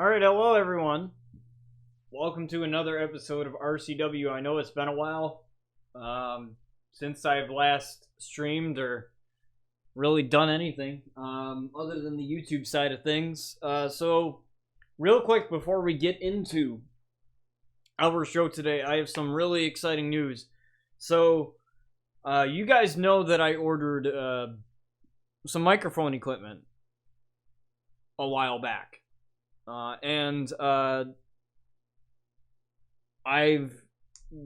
Alright, hello everyone. Welcome to another episode of RCW. I know it's been a while since I've last streamed or really done anything other than the YouTube side of things. So, real quick before we get into our show today, I have some really exciting news. So, you guys know that I ordered some microphone equipment a while back. I've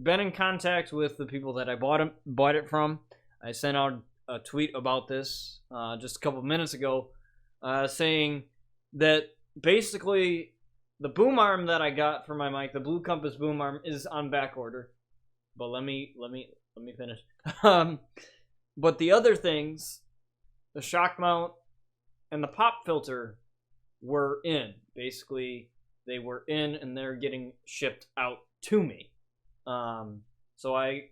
been in contact with the people that I bought it from. I sent out a tweet about this just a couple of minutes ago, saying that basically the boom arm that I got for my mic, the Blue Compass boom arm, is on back order. But let me finish. But the other things, the shock mount and the pop filter, were in. Basically, they were in and they're getting shipped out to me. So I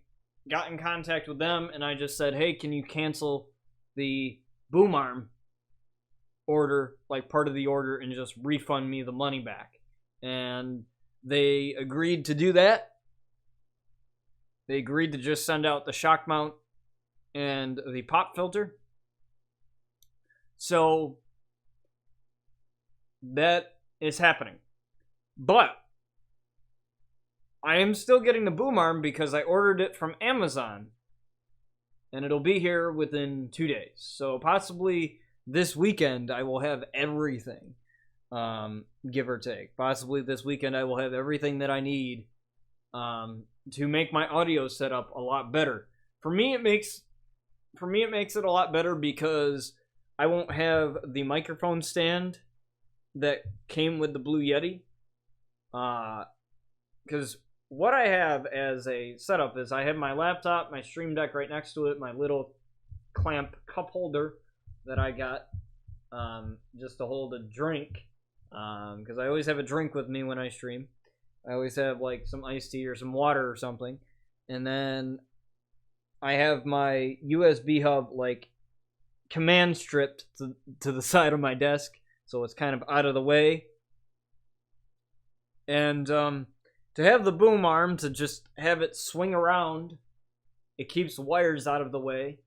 got in contact with them and I just said, hey, can you cancel the boom arm order, like part of the order, and just refund me the money back? And they agreed to do that. They agreed to just send out the shock mount and the pop filter. So that is happening. But I am still getting the boom arm because I ordered it from Amazon. And it'll be here within 2 days. So possibly this weekend I will have everything. Give or take. Possibly this weekend I will have everything that I need to make my audio setup a lot better. For me it makes it a lot better because I won't have the microphone stand that came with the Blue Yeti. Because what I have as a setup is I have my laptop, my stream deck right next to it, my little clamp cup holder that I got just to hold a drink. Because I always have a drink with me when I stream. I always have like some iced tea or some water or something. And then I have my USB hub like command stripped to the side of my desk. So it's kind of out of the way. And to have the boom arm, to just have it swing around, it keeps wires out of the way.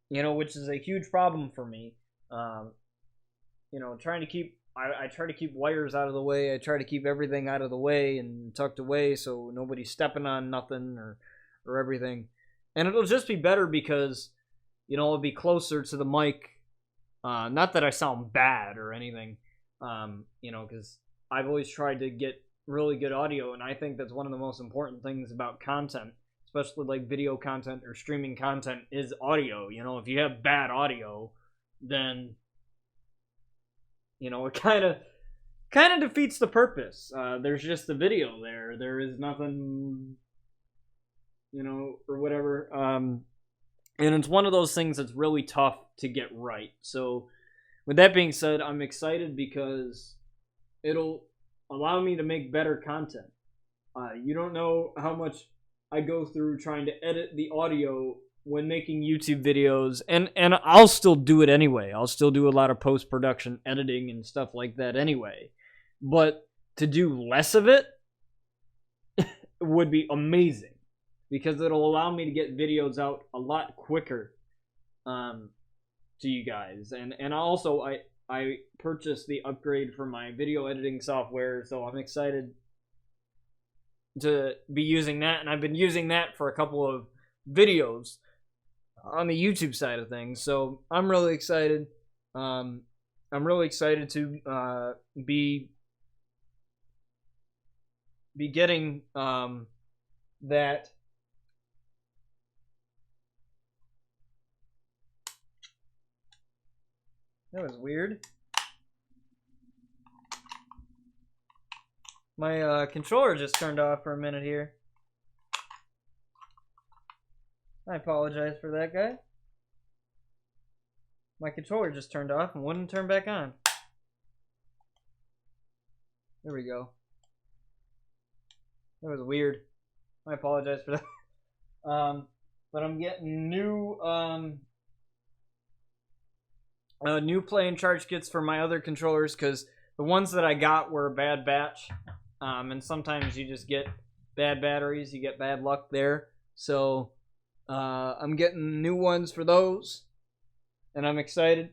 Which is a huge problem for me. Trying to keep, I try to keep wires out of the way. I try to keep everything out of the way and tucked away so nobody's stepping on nothing or everything. And it'll just be better because, it'll be closer to the mic. Not that I sound bad or anything, because I've always tried to get really good audio, and I think that's one of the most important things about content, especially like video content or streaming content, is audio. If you have bad audio, then, it kind of defeats the purpose. There's just the video there. There is nothing, or whatever. And it's one of those things that's really tough to get right. So, with that being said, I'm excited because it'll allow me to make better content. You don't know how much I go through trying to edit the audio when making YouTube videos. And I'll still do it anyway. I'll still do a lot of post-production editing and stuff like that anyway. But to do less of it would be amazing. Because it'll allow me to get videos out a lot quicker to you guys. And also, I purchased the upgrade for my video editing software, so I'm excited to be using that. And I've been using that for a couple of videos on the YouTube side of things. So I'm really excited. I'm really excited to be getting that. That was weird. My controller just turned off for a minute here. I apologize for that, guy. My controller just turned off and wouldn't turn back on. There we go. That was weird. I apologize for that. But I'm getting new new play and charge kits for my other controllers, because the ones that I got were a bad batch. And sometimes you just get bad batteries, you get bad luck there. So I'm getting new ones for those, and I'm excited.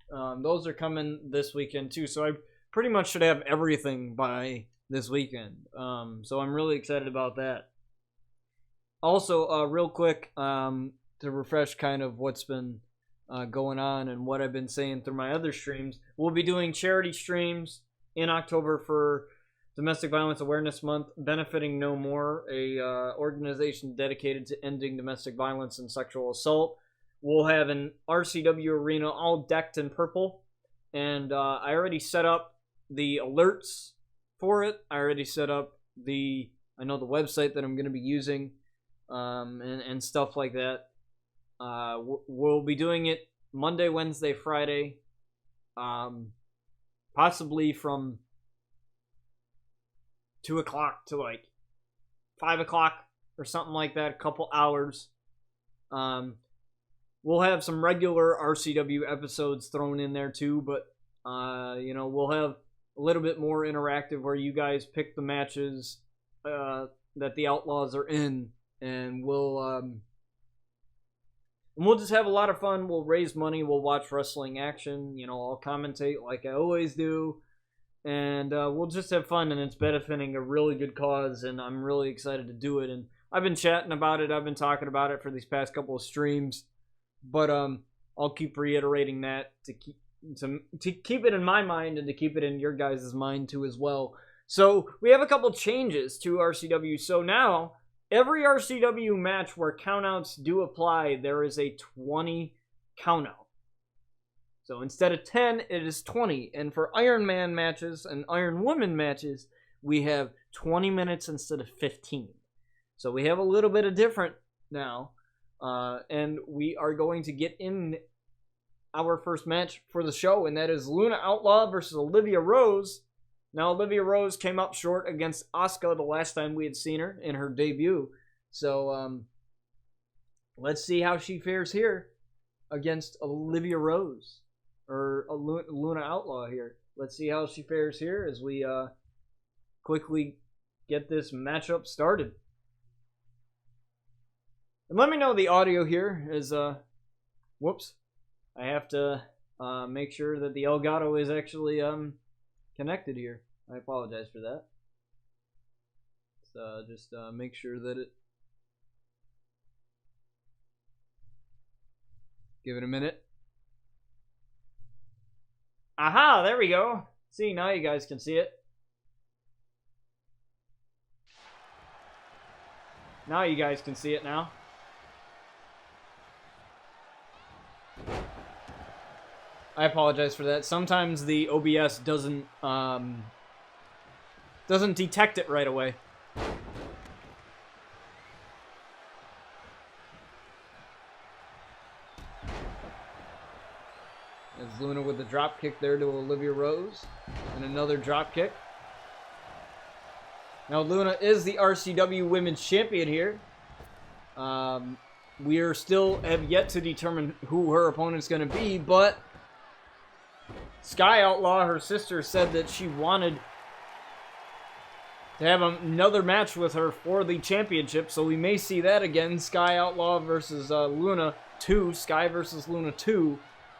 Those are coming this weekend too, so I pretty much should have everything by this weekend. So I'm really excited about that. Also, real quick, to refresh kind of what's been going on and what I've been saying through my other streams, we'll be doing charity streams in October for Domestic Violence Awareness Month, benefiting No More, a organization dedicated to ending domestic violence and sexual assault. We'll have an RCW arena all decked in purple, and I already set up the alerts for it. I already set up the website that I'm going to be using, and stuff like that. We'll be doing it Monday, Wednesday, Friday, possibly from 2 o'clock to like 5 o'clock or something like that, a couple hours. We'll have some regular RCW episodes thrown in there too, but we'll have a little bit more interactive where you guys pick the matches that the Outlaws are in, and we'll just have a lot of fun. We'll raise money, we'll watch wrestling action, I'll commentate like I always do. And we'll just have fun, and it's benefiting a really good cause, and I'm really excited to do it. And I've been chatting about it, I've been talking about it for these past couple of streams, but I'll keep reiterating that to keep it in my mind and to keep it in your guys' mind too as well. So we have a couple changes to RCW. So now every RCW match where countouts do apply, there is a 20 countout. So instead of 10, it is 20. And for Iron Man matches and Iron Woman matches, we have 20 minutes instead of 15. So we have a little bit of different now. And we are going to get in our first match for the show, and that is Luna Outlaw versus Olivia Rose. Now, Olivia Rose came up short against Asuka the last time we had seen her in her debut. So let's see how she fares here against Olivia Rose. Or Luna Outlaw here. Let's see how she fares here as we quickly get this matchup started. And let me know the audio here is, whoops. I have to make sure that the Elgato is actually connected here. I apologize for that. So just make sure that it... Give it a minute. Aha, there we go. See, now you guys can see it. Now you guys can see it now. I apologize for that. Sometimes the OBS doesn't detect it right away. There's Luna with the drop kick there to Olivia Rose. And another drop kick. Now Luna is the RCW Women's Champion here. We are still have yet to determine who her opponent's going to be, but Sky Outlaw, her sister, said that she wanted to have another match with her for the championship, so we may see that again. Sky Outlaw versus Luna 2, Sky versus Luna 2.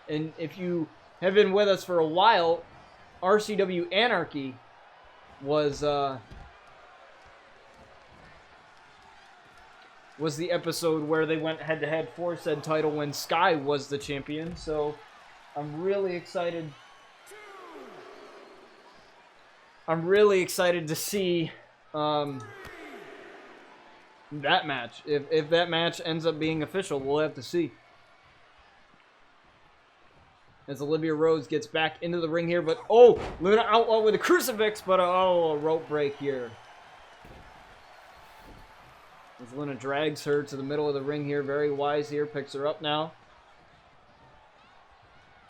And if you have been with us for a while, RCW Anarchy was the episode where they went head-to-head for said title when Sky was the champion. So I'm really excited. I'm really excited to see that match. If that match ends up being official, we'll have to see. As Olivia Rose gets back into the ring here, but oh, Luna Outlaw with a crucifix, but a rope break here. As Luna drags her to the middle of the ring here, very wise here, picks her up now.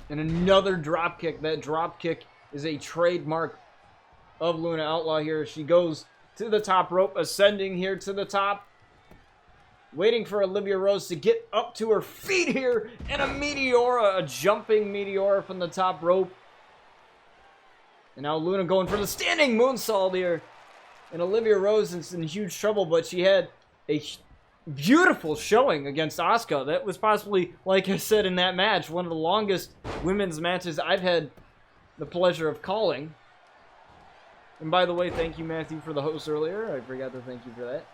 And another drop kick. That drop kick is a trademark of Luna Outlaw here. She goes to the top rope, ascending here to the top. Waiting for Olivia Rose to get up to her feet here. And a Meteora, a jumping Meteora from the top rope. And now Luna going for the standing moonsault here. And Olivia Rose is in huge trouble, but she had a beautiful showing against Asuka. That was possibly, like I said in that match, one of the longest women's matches I've had the pleasure of calling. And by the way, thank you, Matthew, for the host earlier. I forgot to thank you for that.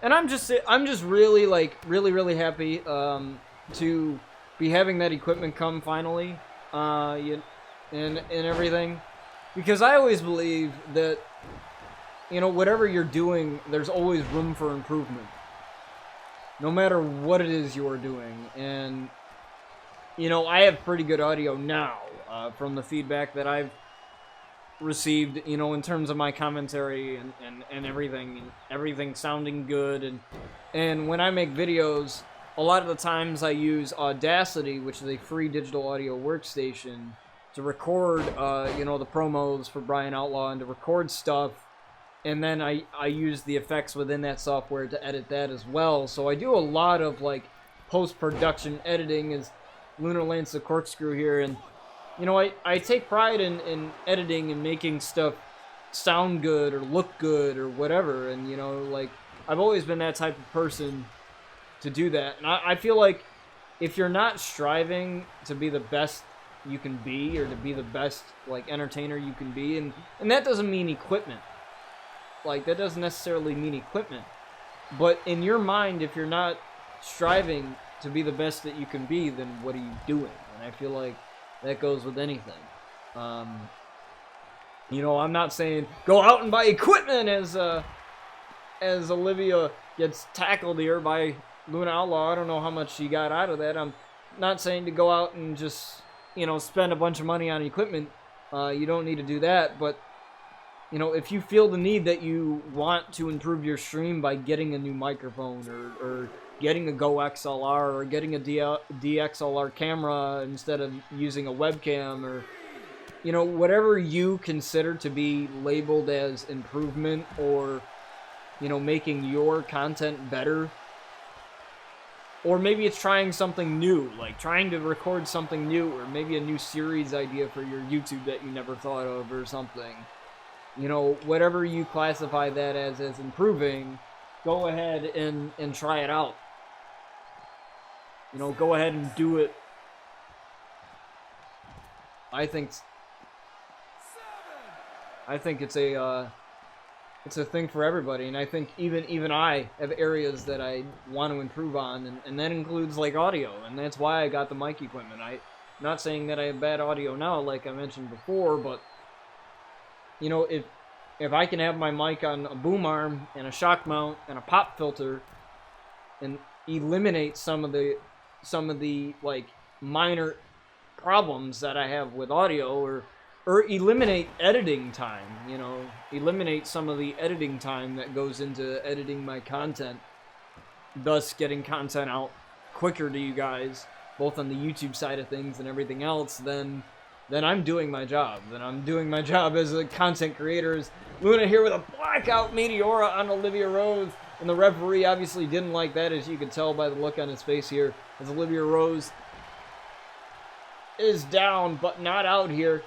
And I'm just really, like, really happy to be having that equipment come finally, and everything. Because I always believe that, you know, whatever you're doing, there's always room for improvement. No matter what it is you're doing. And, you know, I have pretty good audio now from the feedback that I've received, you know, in terms of my commentary and everything sounding good. And when I make videos, a lot of the times I use Audacity, which is a free digital audio workstation, to record, you know, the promos for Brian Outlaw and to record stuff. And then I use the effects within that software to edit that as well. So I do a lot of, like, post-production editing as Luna lands the corkscrew here. And, you know, I take pride in editing and making stuff sound good or look good or whatever. And, you know, like, I've always been that type of person to do that. And I feel like if you're not striving to be the best you can be or to be the best, like, entertainer you can be, and that doesn't mean equipment. Like, that doesn't necessarily mean equipment. But in your mind, if you're not striving to be the best that you can be, then what are you doing? And I feel like that goes with anything. You know, I'm not saying go out and buy equipment as Olivia gets tackled here by Luna Outlaw. I don't know how much she got out of that. I'm not saying to go out and just, you know, spend a bunch of money on equipment. You don't need to do that, but, you know, if you feel the need that you want to improve your stream by getting a new microphone or getting a Go XLR or getting a DXLR camera instead of using a webcam, or, you know, whatever you consider to be labeled as improvement or, you know, making your content better. Or maybe it's trying something new, like trying to record something new, or maybe a new series idea for your YouTube that you never thought of or something. You know, whatever you classify that as improving, go ahead and try it out. You know, go ahead and do it. I think it's a thing for everybody, and I think even I have areas that I want to improve on, and that includes, like, audio, and that's why I got the mic equipment. I'm not saying that I have bad audio now, like I mentioned before, but, you know, if I can have my mic on a boom arm and a shock mount and a pop filter and eliminate some of the like minor problems that I have with audio, or eliminate editing time, you know, eliminate some of the editing time that goes into editing my content, thus getting content out quicker to you guys, both on the YouTube side of things and everything else, then I'm doing my job. Then I'm doing my job as a content creator. As Luna here with a blackout Meteora on Olivia Rose, and the referee obviously didn't like that, as you can tell by the look on his face here, as Olivia Rose is down, but not out here.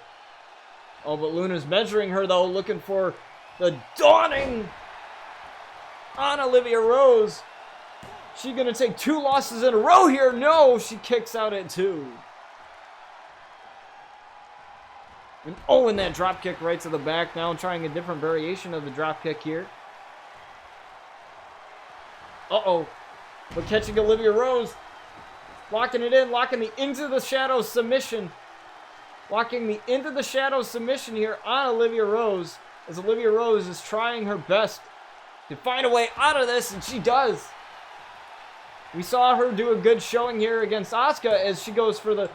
Oh, but Luna's measuring her, though, looking for the dawning on Olivia Rose. She gonna take 2 losses in a row here? No, she kicks out at 2. And that drop kick right to the back. Now trying a different variation of the drop kick here. But catching Olivia Rose. Locking it in, locking the into the shadow submission. Locking the into the shadow submission here on Olivia Rose, as Olivia Rose is trying her best to find a way out of this, and she does. We saw her do a good showing here against Asuka as she goes for the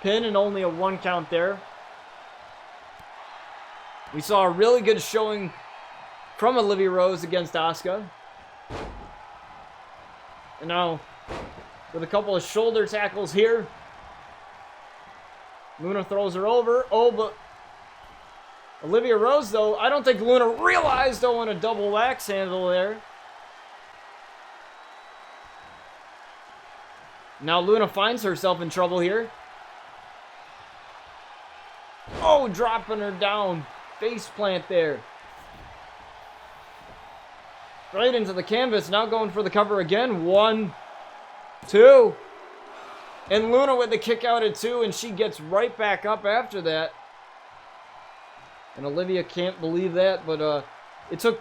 pin, and only a 1 count there. We saw a really good showing from Olivia Rose against Asuka. And now, with a couple of shoulder tackles here, Luna throws her over. Oh, but Olivia Rose, though, I don't think Luna realized, on a double axe handle there. Now Luna finds herself in trouble here. Oh, dropping her down. Face plant there. Right into the canvas. Now going for the cover again. 1, 2. And Luna with the kick out at 2. And she gets right back up after that. And Olivia can't believe that. But it took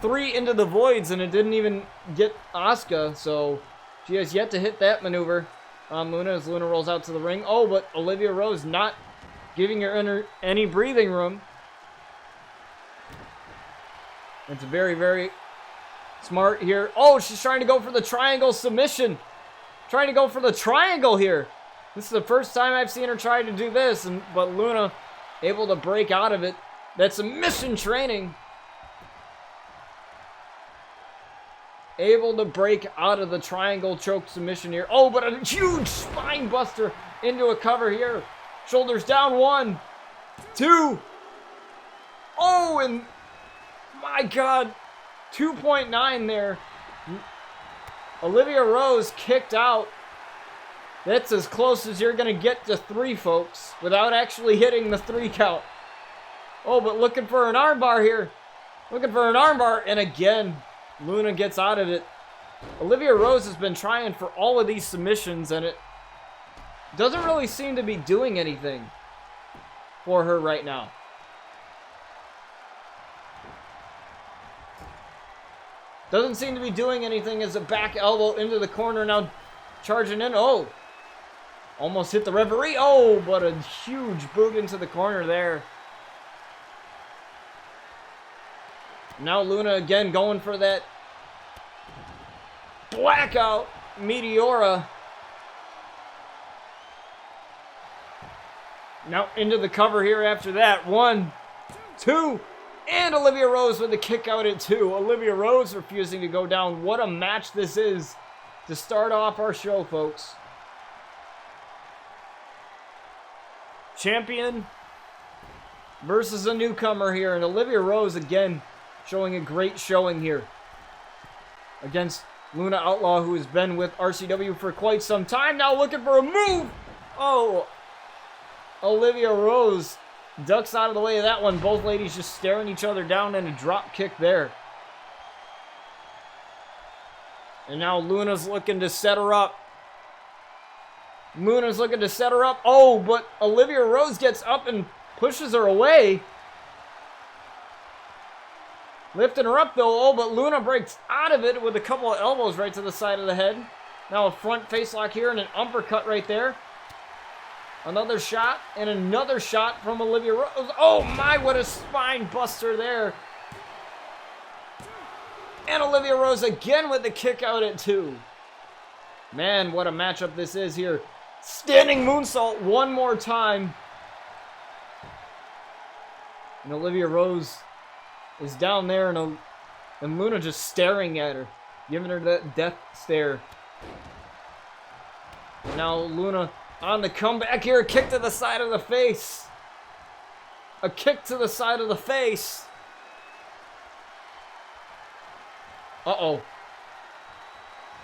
3 into the voids. And it didn't even get Asuka. So she has yet to hit that maneuver on Luna as Luna rolls out to the ring. Oh, but Olivia Rose not giving her any breathing room. It's very, very smart here. Oh, she's trying to go for the triangle submission. Trying to go for the triangle here. This is the first time I've seen her try to do this, but Luna able to break out of it. That submission training. Able to break out of the triangle choke submission here. Oh, but a huge spine buster into a cover here. Shoulders down. 1, 2. Oh, and my God, 2.9 there. Olivia Rose kicked out. That's as close as you're going to get to 3, folks, without actually hitting the 3 count. Oh, but looking for an armbar here. Looking for an armbar, and again, Luna gets out of it. Olivia Rose has been trying for all of these submissions, and it doesn't really seem to be doing anything for her right now. Doesn't seem to be doing anything as a back elbow into the corner now charging in. Oh, almost hit the referee. Oh, but a huge boot into the corner there. Now Luna again going for that blackout Meteora. Now into the cover here after that. 1, 2. And Olivia Rose with the kick out at 2. Olivia Rose refusing to go down. What a match this is to start off our show, folks. Champion versus a newcomer here. And Olivia Rose again showing a great showing here against Luna Outlaw, who has been with RCW for quite some time now, looking for a move. Oh, Olivia Rose ducks out of the way of that one. Both ladies just staring each other down and a drop kick there. And now Luna's looking to set her up. Luna's looking to set her up. Oh, but Olivia Rose gets up and pushes her away. Lifting her up though. Oh, but Luna breaks out of it with a couple of elbows right to the side of the head. Now a front face lock here and an uppercut right there. Another shot and another shot from Olivia Rose. Oh my, what a spine buster there. And Olivia Rose again with the kick out at 2. Man, what a matchup this is here. Standing moonsault one more time. And Olivia Rose is down there and Luna just staring at her. Giving her that death stare. And now Luna on the comeback here, a kick to the side of the face. A kick to the side of the face. Uh-oh.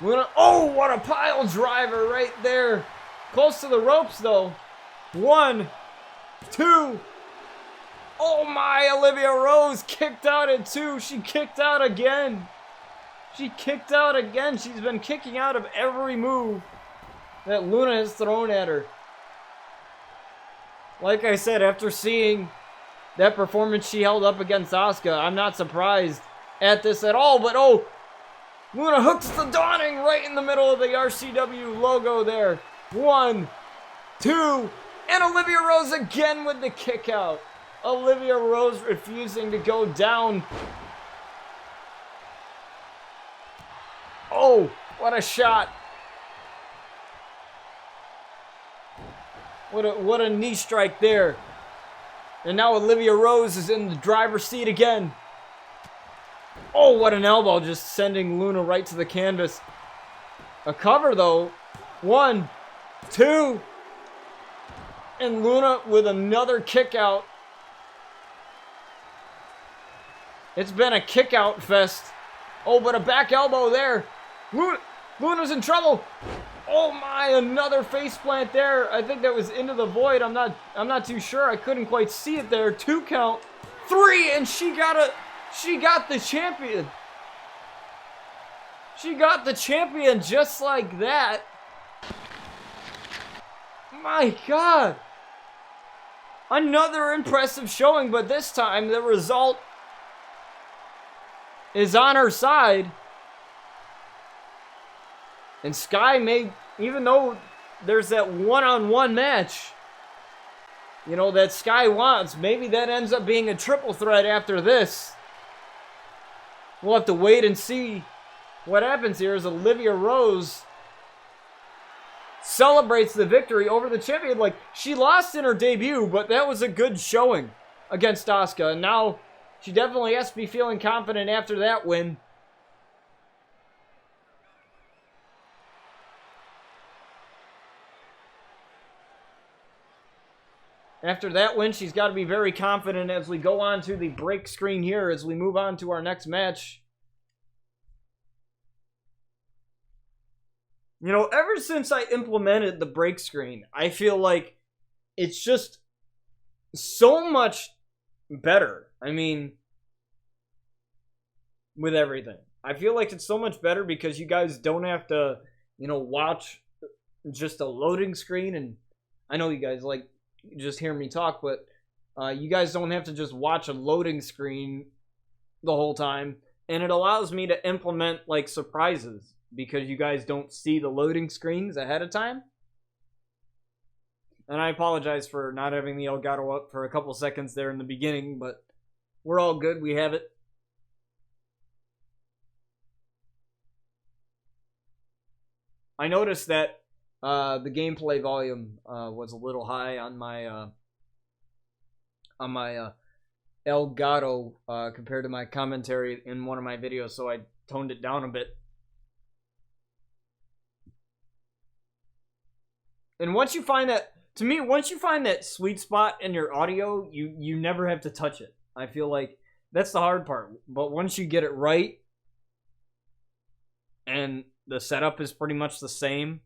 Luna, oh, what a pile driver right there. Close to the ropes, though. 1, 2. Oh, my, Olivia Rose kicked out at 2. She kicked out again. She kicked out again. She's been kicking out of every move that Luna has thrown at her. Like I said, after seeing that performance she held up against Asuka, I'm not surprised at this at all. But oh, Luna hooks the Dawning right in the middle of the RCW logo there. 1, 2, and Olivia Rose again with the kick out. Olivia Rose refusing to go down. Oh, what a shot. What a knee strike there. And now Olivia Rose is in the driver's seat again. Oh, what an elbow, just sending Luna right to the canvas. A cover though. 1, 2. And Luna with another kick out. It's been a kick out fest. Oh, but a back elbow there. Luna's in trouble. Oh my, another face plant there. I think that was into the void. I'm not too sure. I couldn't quite see it there. 2 count. 3, and she got the champion. She got the champion just like that. My God. Another impressive showing, but this time the result is on her side. And Sky may, even though there's that one-on-one match, you know, that Sky wants, maybe that ends up being a triple threat after this. We'll have to wait and see what happens here as Olivia Rose celebrates the victory over the champion. Like, she lost in her debut, but that was a good showing against Asuka. And now she definitely has to be feeling confident after that win. After that win, she's got to be very confident as we go on to the break screen here as we move on to our next match. You know, ever since I implemented the break screen, I feel like it's just so much better. I mean, with everything. I feel like it's so much better because you guys don't have to, you know, watch just a loading screen. And I know you guys like just hear me talk, but you guys don't have to just watch a loading screen the whole time. And it allows me to implement like surprises because you guys don't see the loading screens ahead of time. And I apologize for not having the Elgato up for a couple seconds there in the beginning, but we're all good. We have it. I noticed that the gameplay volume was a little high on my Elgato compared to my commentary in one of my videos, so I toned it down a bit. And once you find that, to me, once you find that sweet spot in your audio, you never have to touch it. I feel like that's the hard part. But once you get it right, and the setup is pretty much the same,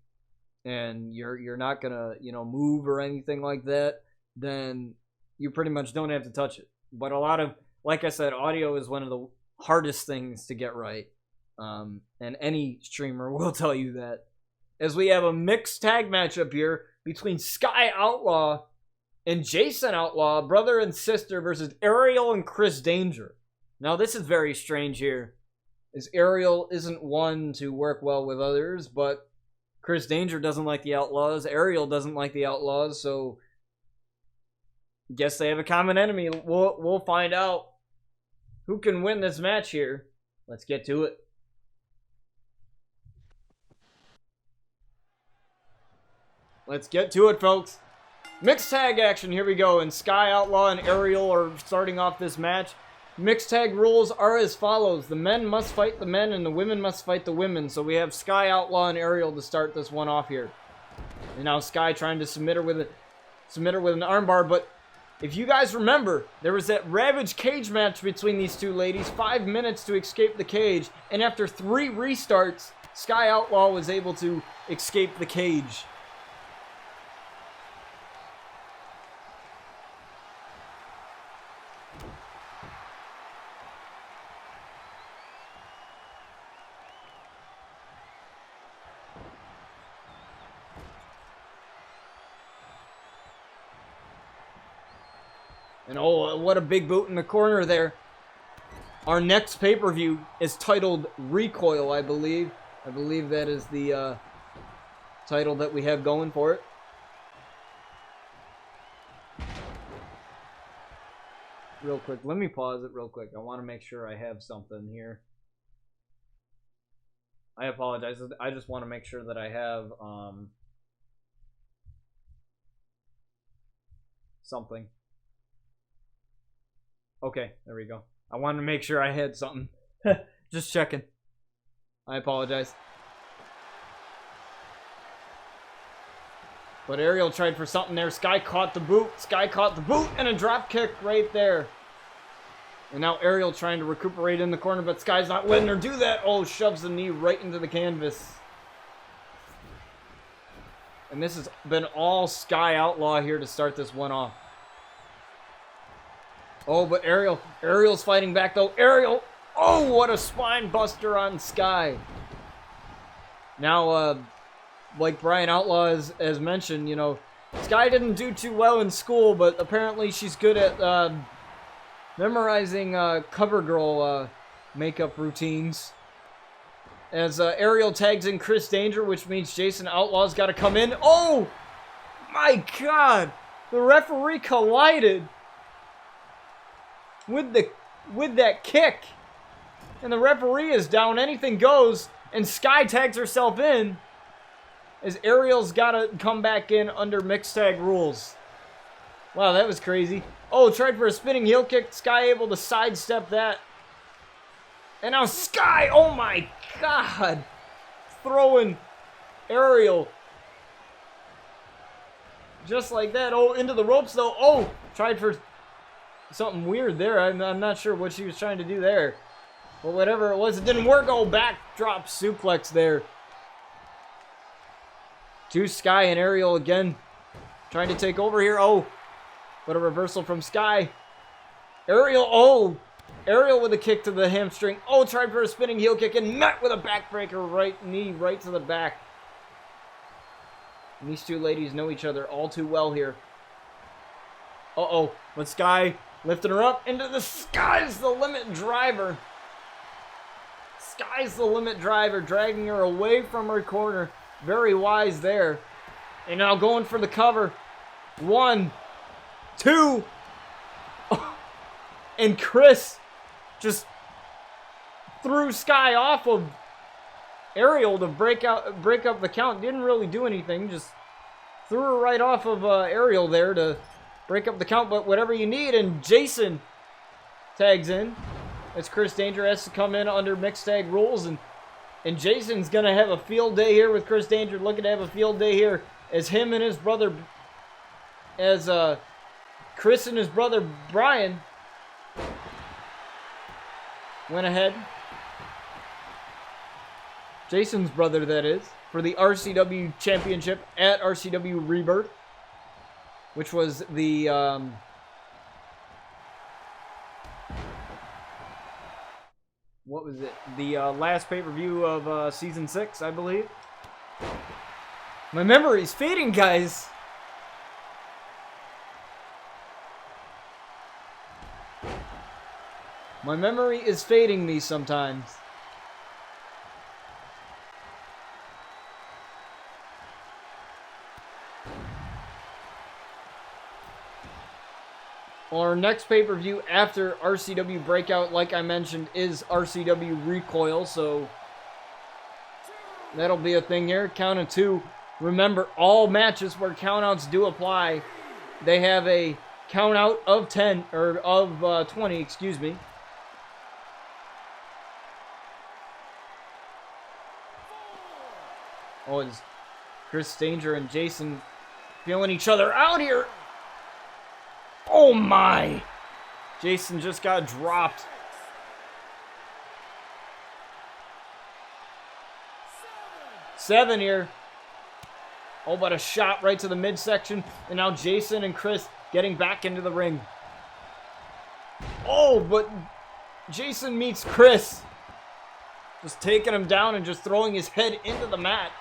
and you're not gonna, you know, move or anything like that, then you pretty much don't have to touch it. But a lot of, like I said, audio is one of the hardest things to get right. And any streamer will tell you that. As we have a mixed tag matchup here between Sky Outlaw and Jason Outlaw, brother and sister, versus Ariel and Chris Danger. Now, this is very strange here, as Ariel isn't one to work well with others, but Chris Danger doesn't like the Outlaws. Ariel doesn't like the Outlaws, so guess they have a common enemy. We'll find out who can win this match here. Let's get to it. Let's get to it, folks. Mixed tag action, here we go. And Sky Outlaw and Ariel are starting off this match. Mixed tag rules are as follows. The men must fight the men and the women must fight the women. So we have Sky Outlaw and Ariel to start this one off here. And now Sky trying to submit her with an armbar, but if you guys remember, there was that Ravage cage match between these two ladies, 5 minutes to escape the cage, and after 3 restarts, Sky Outlaw was able to escape the cage. And oh, what a big boot in the corner there. Our next pay-per-view is titled Recoil, I believe. I believe that is the title that we have going for it. Real quick, let me pause it real quick. I want to make sure I have something here. I apologize. I just want to make sure that I have something. Okay, there we go. I wanted to make sure I had something. Just checking. I apologize. But Ariel tried for something there. Sky caught the boot. Sky caught the boot and a drop kick right there. And now Ariel trying to recuperate in the corner, but Sky's not letting her do that. Oh, shoves the knee right into the canvas. And this has been all Sky Outlaw here to start this one off. Oh, but Ariel's fighting back though. Ariel, oh, what a spine buster on Sky. Now, like Brian Outlaw has mentioned, you know, Sky didn't do too well in school, but apparently she's good at memorizing cover girl makeup routines. As Ariel tags in Chris Danger, which means Jason Outlaw's got to come in. Oh, my God. The referee collided with that kick. And the referee is down. Anything goes. And Sky tags herself in. As Ariel's got to come back in under mixed tag rules. Wow, that was crazy. Oh, tried for a spinning heel kick. Sky able to sidestep that. And now Sky, oh my God, throwing Ariel. Just like that. Oh, into the ropes though. Oh, tried for something weird there. I'm not sure what she was trying to do there. But whatever it was, it didn't work. Oh, backdrop suplex there. To Sky and Ariel again. Trying to take over here. Oh, what a reversal from Sky. Ariel, oh. Ariel with a kick to the hamstring. Oh, tried for a spinning heel kick and met with a backbreaker right knee right to the back. And these two ladies know each other all too well here. Uh-oh. But Sky lifting her up into the Sky's the Limit driver. Sky's the Limit driver, dragging her away from her corner. Very wise there. And now going for the cover. 1, 2. Oh. And Chris just threw Sky off of Ariel to break up the count. Didn't really do anything. Just threw her right off of Ariel there to break up the count. But whatever you need. And Jason tags in. As Chris Danger has to come in under mixed tag rules. And Jason's going to have a field day here with Chris Danger. Looking to have a field day here. As him and his brother. As Chris and his brother Brian went ahead. Jason's brother, that is. For the RCW Championship at RCW Rebirth. Which was the... what was it? The last pay-per-view of Season 6, I believe. My memory's fading, guys. My memory is fading me sometimes. Our next pay-per-view after RCW Breakout, like I mentioned, is RCW Recoil, so that'll be a thing here. Count of 2. Remember, all matches where countouts do apply, they have a count out of 10, or of 20, excuse me. Oh, it's Chris Danger and Jason feeling each other out here. Oh my! Jason just got dropped. 7 here. Oh, but a shot right to the midsection. And now Jason and Chris getting back into the ring. Oh, but Jason meets Chris. Just taking him down and just throwing his head into the mat.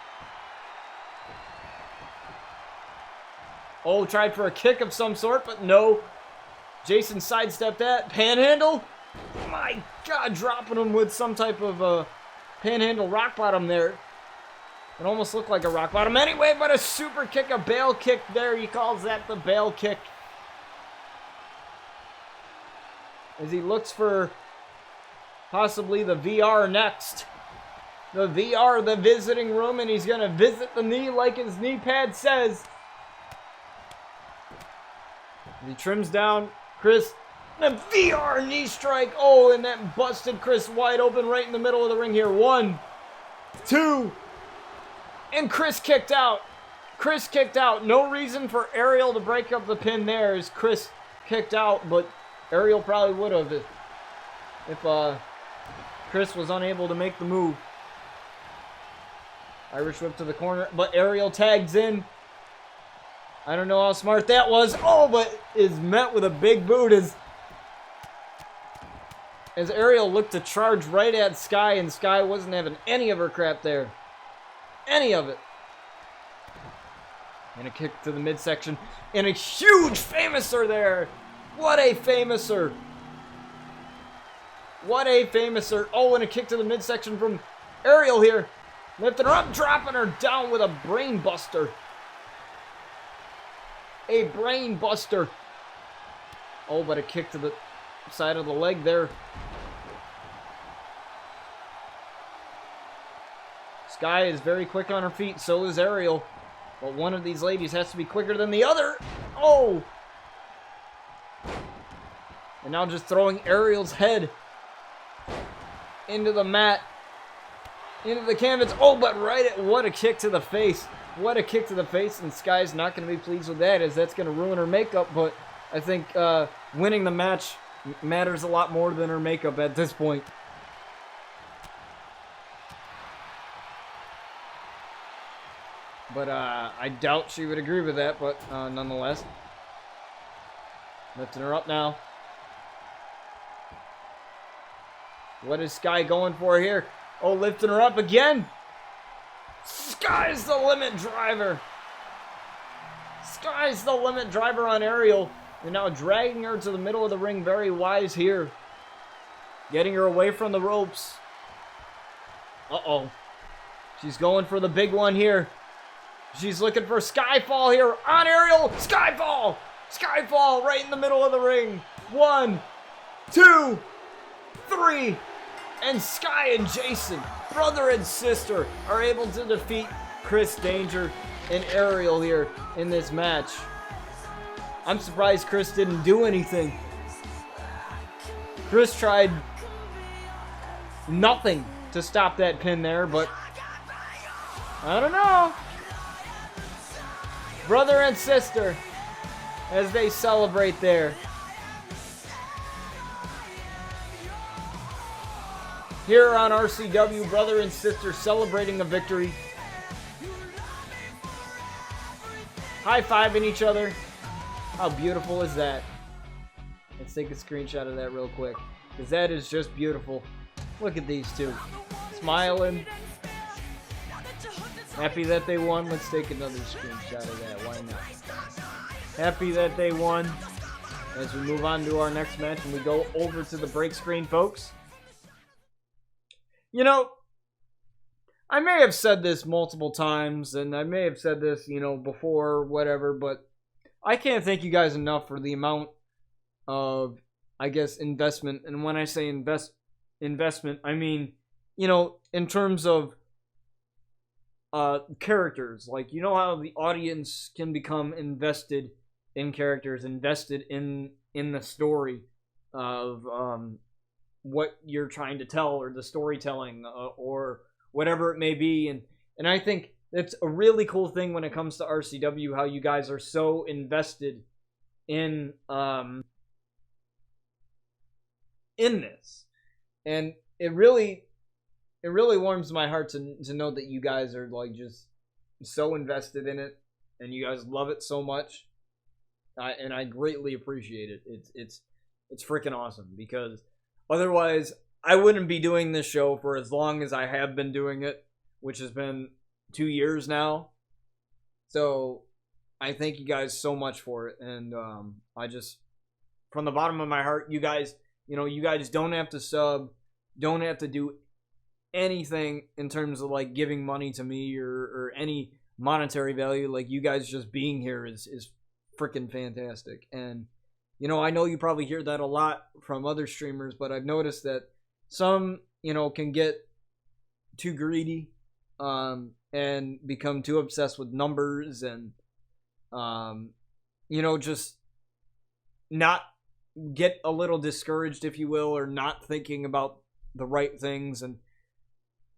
Oh, tried for a kick of some sort, but no. Jason sidestepped that. Panhandle? My God, dropping him with some type of panhandle rock bottom there. It almost looked like a rock bottom anyway, but a super kick, a bail kick there. He calls that the bail kick. As he looks for possibly the VR next. The VR, the visiting room, and he's going to visit the knee like his knee pad says. He trims down Chris. The VR knee strike. Oh, and that busted Chris wide open right in the middle of the ring here. 1, 2. And Chris kicked out. Chris kicked out. No reason for Ariel to break up the pin there as Chris kicked out. But Ariel probably would have if Chris was unable to make the move. Irish whip to the corner. But Ariel tags in. I don't know how smart that was. Oh, but is met with a big boot as Ariel looked to charge right at Sky, and Sky wasn't having any of her crap there. Any of it. And a kick to the midsection. And a huge famouser there. What a famouser. What a famouser. Oh, and a kick to the midsection from Ariel here. Lifting her up, dropping her down with a brain buster. A brain buster. Oh, but a kick to the side of the leg there. Sky is very quick on her feet, so is Ariel. But one of these ladies has to be quicker than the other. Oh! And now just throwing Ariel's head into the mat. Into the canvas. Oh, but right at... What a kick to the face. What a kick to the face. And Sky's not going to be pleased with that, as that's going to ruin her makeup. But I think winning the match matters a lot more than her makeup at this point. But I doubt she would agree with that, but nonetheless. Lifting her up now. What is Sky going for here? Oh, lifting her up again. Sky's the limit driver. Sky's the limit driver on Ariel. And now dragging her to the middle of the ring. Very wise here. Getting her away from the ropes. Uh-oh. She's going for the big one here. She's looking for Skyfall here on Ariel. Skyfall! Skyfall right in the middle of the ring. 1, 2, 3. And Sky and Jason, brother and sister, are able to defeat Chris Danger and Ariel here in this match. I'm surprised Chris didn't do anything. Chris tried nothing to stop that pin there, but I don't know. Brother and sister, as they celebrate there. Here on RCW, brother and sister celebrating a victory. High-fiving each other. How beautiful is that? Let's take a screenshot of that real quick, because that is just beautiful. Look at these two. Smiling. Happy that they won. Let's take another screenshot of that. Why not? Happy that they won. As we move on to our next match and we go over to the break screen, folks. You know, I may have said this multiple times, and I may have said this, you know, before, whatever, but I can't thank you guys enough for the amount of, I guess, investment. And when I say investment, I mean, you know, in terms of characters. Like, you know how the audience can become invested in characters, invested in the story of what you're trying to tell, or the storytelling, or whatever it may be. And I think that's a really cool thing when it comes to RCW, how you guys are so invested in this. And it really warms my heart to know that you guys are like just so invested in it, and you guys love it so much. And I greatly appreciate it. It's freaking awesome, because otherwise I wouldn't be doing this show for as long as I have been doing it, which has been 2 years now. So I thank you guys so much for it, and I just, from the bottom of my heart, you guys, you know, you guys don't have to sub, don't have to do anything in terms of like giving money to me or any monetary value. Like, you guys just being here is freaking fantastic. And you know, I know you probably hear that a lot from other streamers, but I've noticed that some, you know, can get too greedy and become too obsessed with numbers, and you know, just not get a little discouraged, if you will, or not thinking about the right things, and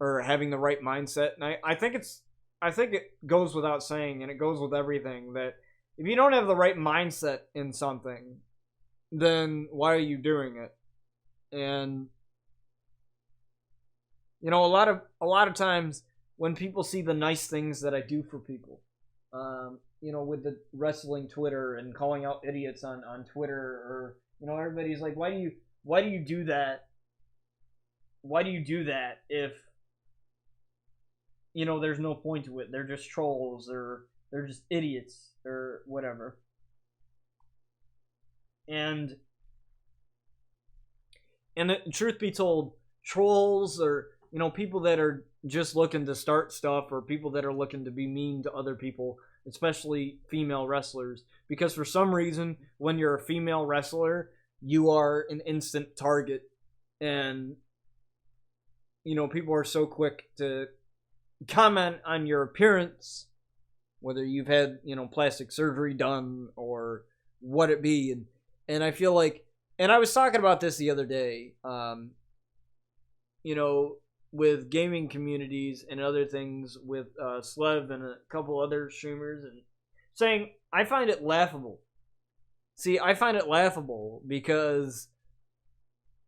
or having the right mindset. And I think it goes without saying, and it goes with everything, that if you don't have the right mindset in something, then why are you doing it? And you know, a lot of times when people see the nice things that I do for people, with the wrestling Twitter and calling out idiots on Twitter, or everybody's like, why do you do that? Why do you do that if there's no point to it? They're just trolls, or they're just idiots, or whatever. And the truth be told, trolls, or people that are just looking to start stuff, or people that are looking to be mean to other people, especially female wrestlers, because for some reason when you're a female wrestler, you are an instant target, and people are so quick to comment on your appearance, whether you've had plastic surgery done or what it be. And I feel like, and I was talking about this the other day, with gaming communities and other things, with Slev and a couple other streamers, and saying I find it laughable. See, I find it laughable because,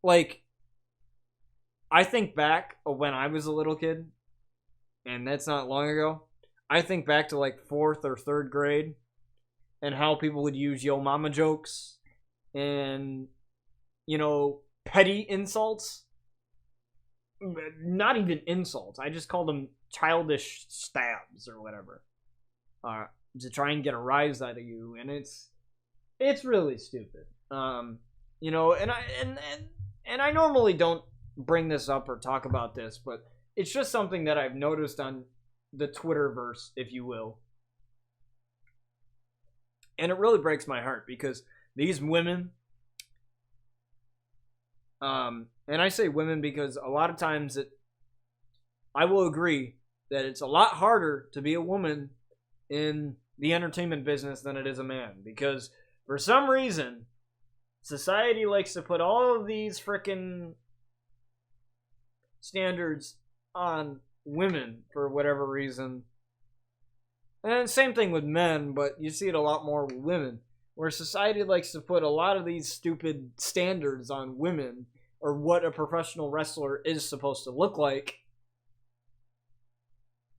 like, I think back of when I was a little kid, and that's not long ago. I think back to like 4th or 3rd grade, and how people would use yo mama jokes and petty insults. Not even insults. I just called them childish stabs or whatever, to try and get a rise out of you, and it's really stupid. And I normally don't bring this up or talk about this, but it's just something that I've noticed on the Twitterverse, if you will, and it really breaks my heart because these women. And I say women because a lot of times I will agree that it's a lot harder to be a woman in the entertainment business than it is a man, because for some reason society likes to put all of these frickin' standards on women for whatever reason. And same thing with men, but you see it a lot more with women, where society likes to put a lot of these stupid standards on women, or what a professional wrestler is supposed to look like.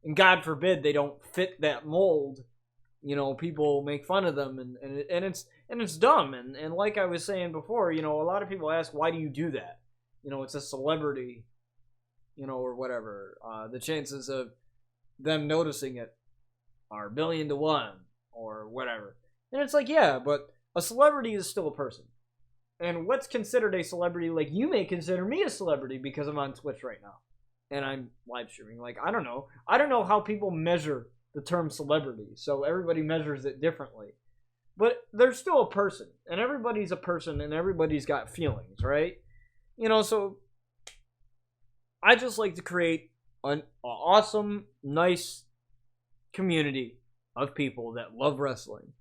And God forbid they don't fit that mold. People make fun of them, and it's dumb. And like I was saying before, a lot of people ask, why do you do that? It's a celebrity, or whatever. The chances of them noticing it are 1,000,000,000 to 1, or whatever. And it's like, yeah, but a celebrity is still a person. And what's considered a celebrity, like, you may consider me a celebrity because I'm on Twitch right now and I'm live streaming. Like, I don't know how people measure the term celebrity, so everybody measures it differently. But they're still a person, and everybody's a person, and everybody's got feelings, right? So I just like to create an awesome, nice community of people that love wrestling,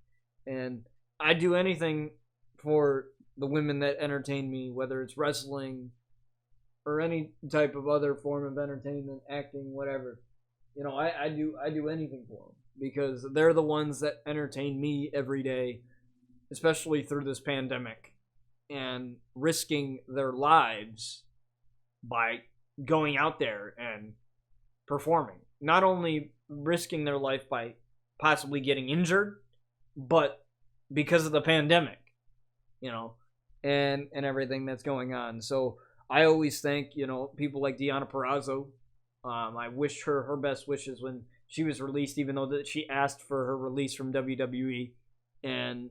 and I do anything for the women that entertain me, whether it's wrestling or any type of other form of entertainment, acting, whatever. I do anything for them because they're the ones that entertain me every day, especially through this pandemic, and risking their lives by going out there and performing. Not only risking their life by possibly getting injured, but because of the pandemic, and everything that's going on. So I always thank, people like Deonna Purrazzo. I wished her best wishes when she was released, even though that she asked for her release from WWE. And,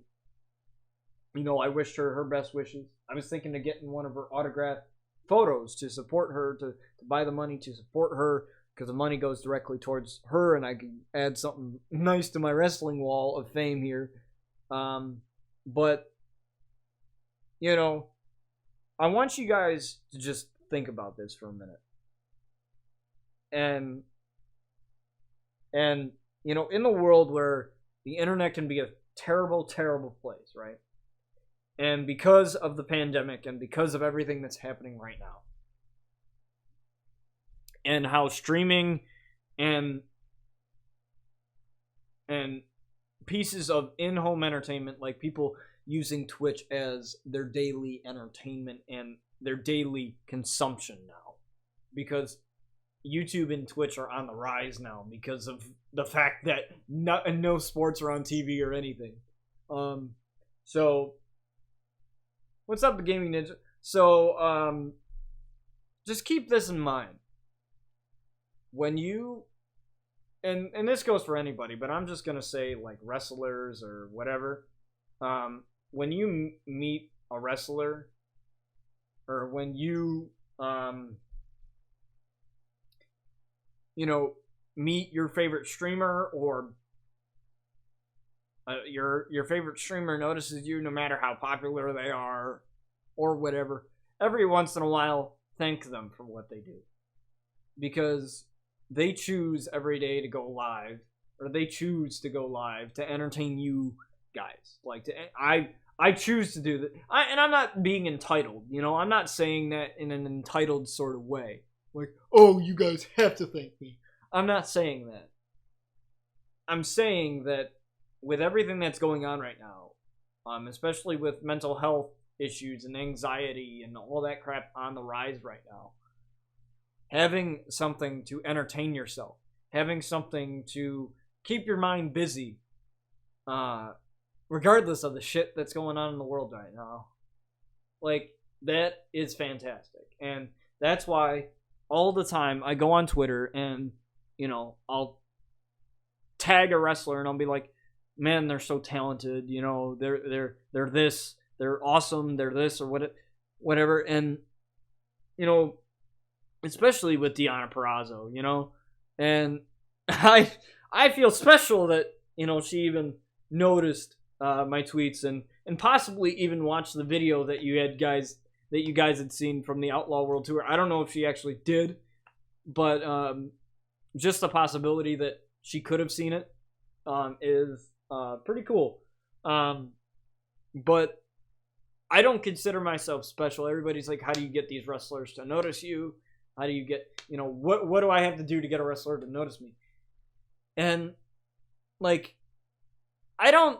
I wished her best wishes. I was thinking of getting one of her autographed photos to support her, to buy the money to support her, because the money goes directly towards her, and I can add something nice to my wrestling wall of fame here. But I want you guys to just think about this for a minute. And in the world where the internet can be a terrible, terrible place, right? And because of the pandemic, and because of everything that's happening right now, and how streaming and pieces of in-home entertainment, like people using Twitch as their daily entertainment and their daily consumption now, because YouTube and Twitch are on the rise now because of the fact that no sports are on TV or anything. So what's up, Gaming Ninja? So just keep this in mind when you, and this goes for anybody, but I'm just gonna say like wrestlers or whatever. When you meet a wrestler, or when you meet your favorite streamer, or your favorite streamer notices you, no matter how popular they are or whatever, every once in a while thank them for what they do, because they choose every day to go live, or they choose to go live to entertain you guys. Like, I choose to do that, and I'm not being entitled, I'm not saying that in an entitled sort of way, like, oh, you guys have to thank me. I'm not saying that. I'm saying that with everything that's going on right now, especially with mental health issues and anxiety and all that crap on the rise right now, having something to entertain yourself, having something to keep your mind busy, regardless of the shit that's going on in the world right now, like, that is fantastic. And that's why all the time I go on Twitter and I'll tag a wrestler and I'll be like, man, they're so talented, they're this, they're awesome, they're this, or whatever. And especially with Deonna Purrazzo, and I feel special that she even noticed my tweets and possibly even watched the video that you guys had seen from the Outlaw World Tour. I don't know if she actually did, but just the possibility that she could have seen it is pretty cool. But I don't consider myself special. Everybody's like, how do you get these wrestlers to notice you? How do you get, what do I have to do to get a wrestler to notice me? And, like, I don't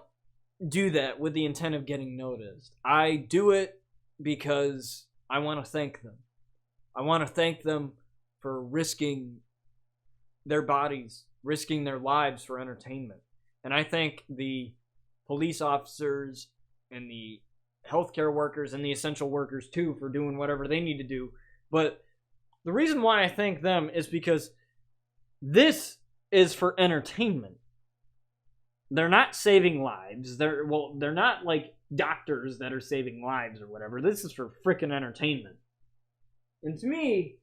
do that with the intent of getting noticed. I do it because I want to thank them. I want to thank them for risking their bodies, risking their lives for entertainment. And I thank the police officers and the healthcare workers and the essential workers too for doing whatever they need to do. But the reason why I thank them is because this is for entertainment. They're not saving lives. They're not like doctors that are saving lives or whatever. This is for freaking entertainment. And to me,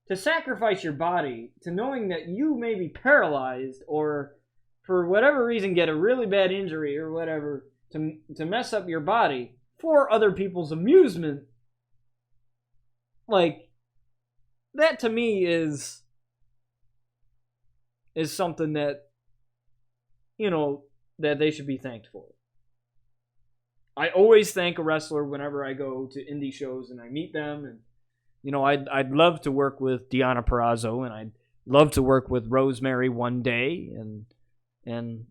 to sacrifice your body to knowing that you may be paralyzed or for whatever reason get a really bad injury or whatever, to mess up your body for other people's amusement, like, that to me is something that that they should be thanked for. I always thank a wrestler whenever I go to indie shows and I meet them, and I'd love to work with Deonna Purrazzo, and I'd love to work with Rosemary one day, and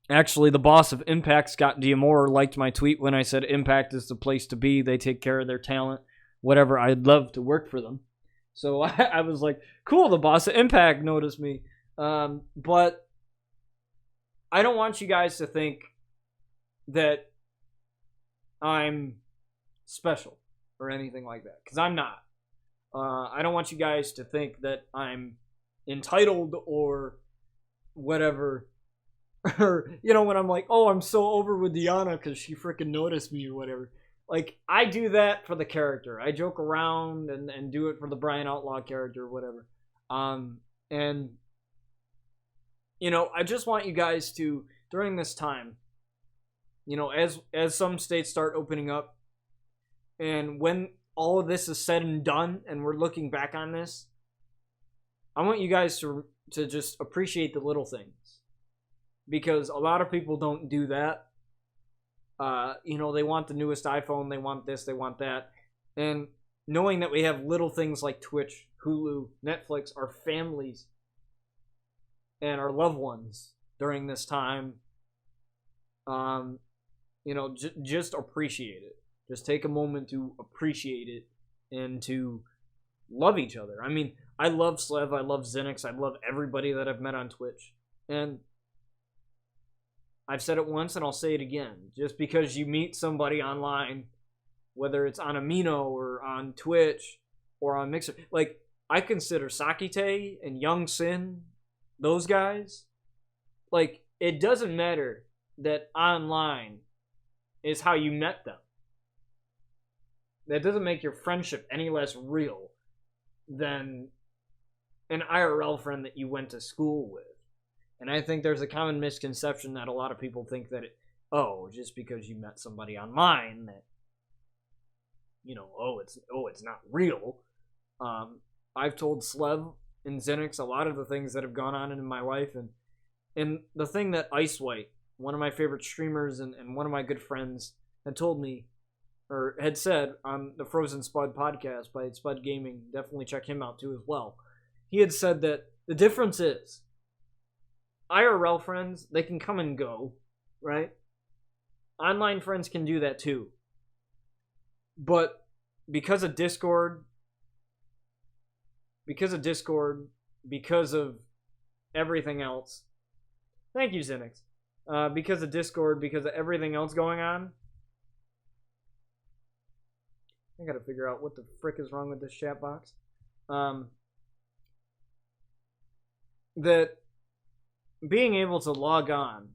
actually the boss of Impact, Scott D'Amore, liked my tweet when I said Impact is the place to be. They take care of their talent, whatever. I'd love to work for them. So I was like, cool, the boss of Impact noticed me. But I don't want you guys to think that I'm special or anything like that, because I'm not. I don't want you guys to think that I'm entitled or whatever. Or, when I'm like, oh, I'm so over with Deonna because she freaking noticed me or whatever. Like, I do that for the character. I joke around and do it for the Brian Outlaw character or whatever. And, I just want you guys to, during this time, as some states start opening up, and when all of this is said and done and we're looking back on this, I want you guys to just appreciate the little things. Because a lot of people don't do that. They want the newest iPhone, they want this, they want that. And knowing that we have little things like Twitch, Hulu, Netflix, our families, and our loved ones during this time, just appreciate it. Just take a moment to appreciate it and to love each other. I mean, I love Slev, I love Zinix, I love everybody that I've met on Twitch. And I've said it once and I'll say it again. Just because you meet somebody online, whether it's on Amino or on Twitch or on Mixer, like, I consider Sakite and Young Sin, those guys, like, it doesn't matter that online is how you met them. That doesn't make your friendship any less real than an IRL friend that you went to school with. And I think there's a common misconception that a lot of people think that, just because you met somebody online, that, it's not real. I've told Slev and Zinix a lot of the things that have gone on in my life, and the thing that Ice White, one of my favorite streamers and one of my good friends, had told me, or had said on the Frozen Spud podcast by Spud Gaming, definitely check him out too as well. He had said that the difference is, IRL friends, they can come and go, right? Online friends can do that too. But because of Discord, because of everything else, thank you, Zinix. Because of Discord, because of everything else going on, I gotta figure out what the frick is wrong with this chat box. That being able to log on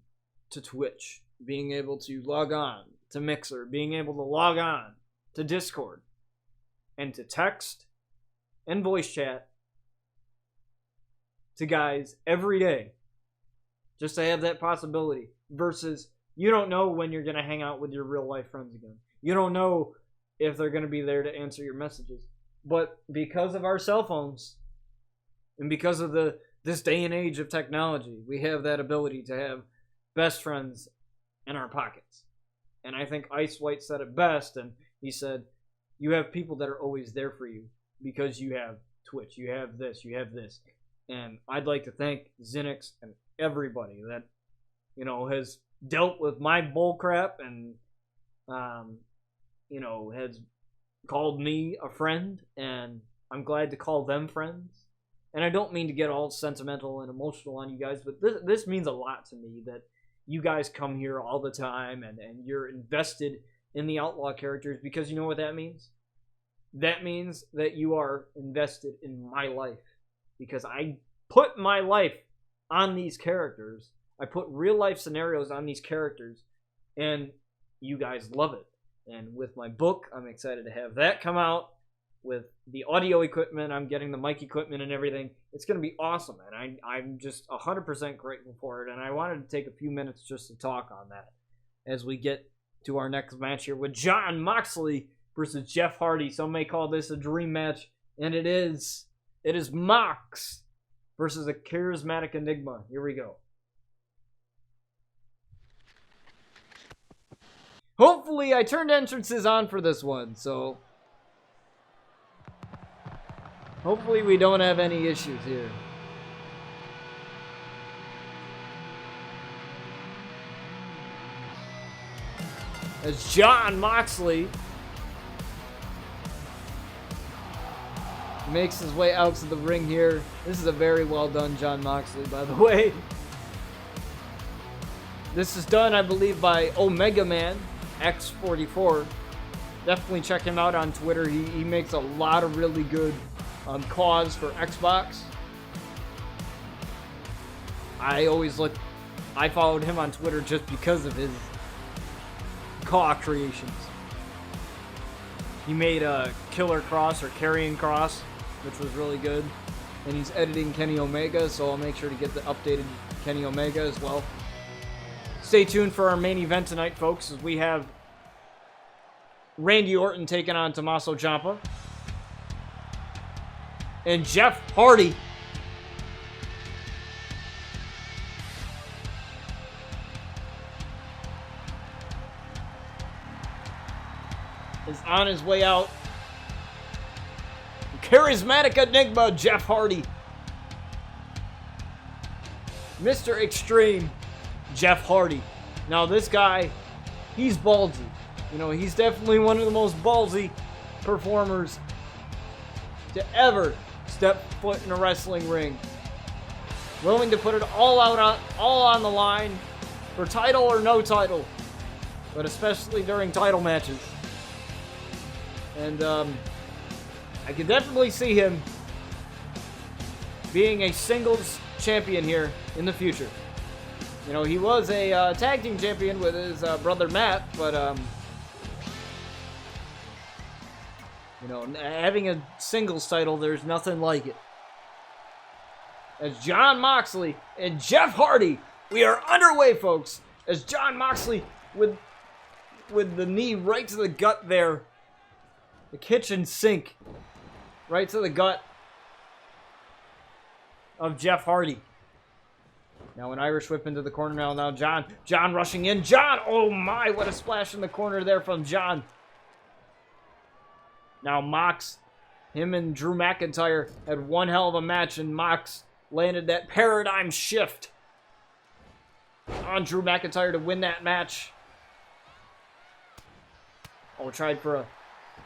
to Twitch, being able to log on to Mixer, being able to log on to Discord, and to text and voice chat to guys every day, just to have that possibility, versus you don't know when you're going to hang out with your real life friends again. You don't know if they're going to be there to answer your messages. But because of our cell phones, and because of this day and age of technology, we have that ability to have best friends in our pockets. And I think Ice White said it best, and he said, you have people that are always there for you because you have Twitch, you have this, you have this. And I'd like to thank Zinix and everybody that, has dealt with my bullcrap and, has called me a friend, and I'm glad to call them friends. And I don't mean to get all sentimental and emotional on you guys, but this means a lot to me that you guys come here all the time and you're invested in the Outlaw characters, because you know what that means? That means that you are invested in my life, because I put my life on these characters. I put real life scenarios on these characters, and you guys love it. And with my book, I'm excited to have that come out. With the audio equipment, I'm getting the mic equipment and everything. It's going to be awesome, and I'm just 100% grateful for it. And I wanted to take a few minutes just to talk on that as we get to our next match here with Jon Moxley versus Jeff Hardy. Some may call this a dream match, and it is. It is Mox versus a charismatic enigma. Here we go. Hopefully, I turned entrances on for this one, so hopefully we don't have any issues here. As Jon Moxley makes his way out to the ring here. This is a very well done Jon Moxley, by the way. This is done, I believe, by Omega Man X44. Definitely check him out on Twitter. He makes a lot of really good CAWs for Xbox. I followed him on Twitter just because of his CAW creations. He made a Killer Cross or Carrying Cross, which was really good. And he's editing Kenny Omega, so I'll make sure to get the updated Kenny Omega as well. Stay tuned for our main event tonight, folks, as we have Randy Orton taking on Tommaso Ciampa. And Jeff Hardy is on his way out. Charismatic enigma, Jeff Hardy. Mr. Extreme, Jeff Hardy. Now this guy, he's ballsy. He's definitely one of the most ballsy performers to ever step foot in a wrestling ring. Willing to put it all on the line for title or no title, but especially during title matches. And I could definitely see him being a singles champion here in the future. You know, he was a tag team champion with his brother Matt, but you know, having a singles title, there's nothing like it. As Jon Moxley and Jeff Hardy, we are underway, folks. As Jon Moxley with the knee right to the gut there, the kitchen sink, right to the gut of Jeff Hardy. Now an Irish whip into the corner. Now John rushing in. John, oh my, what a splash in the corner there from John. Now Mox, him and Drew McIntyre had one hell of a match, and Mox landed that paradigm shift on Drew McIntyre to win that match. Oh, tried for a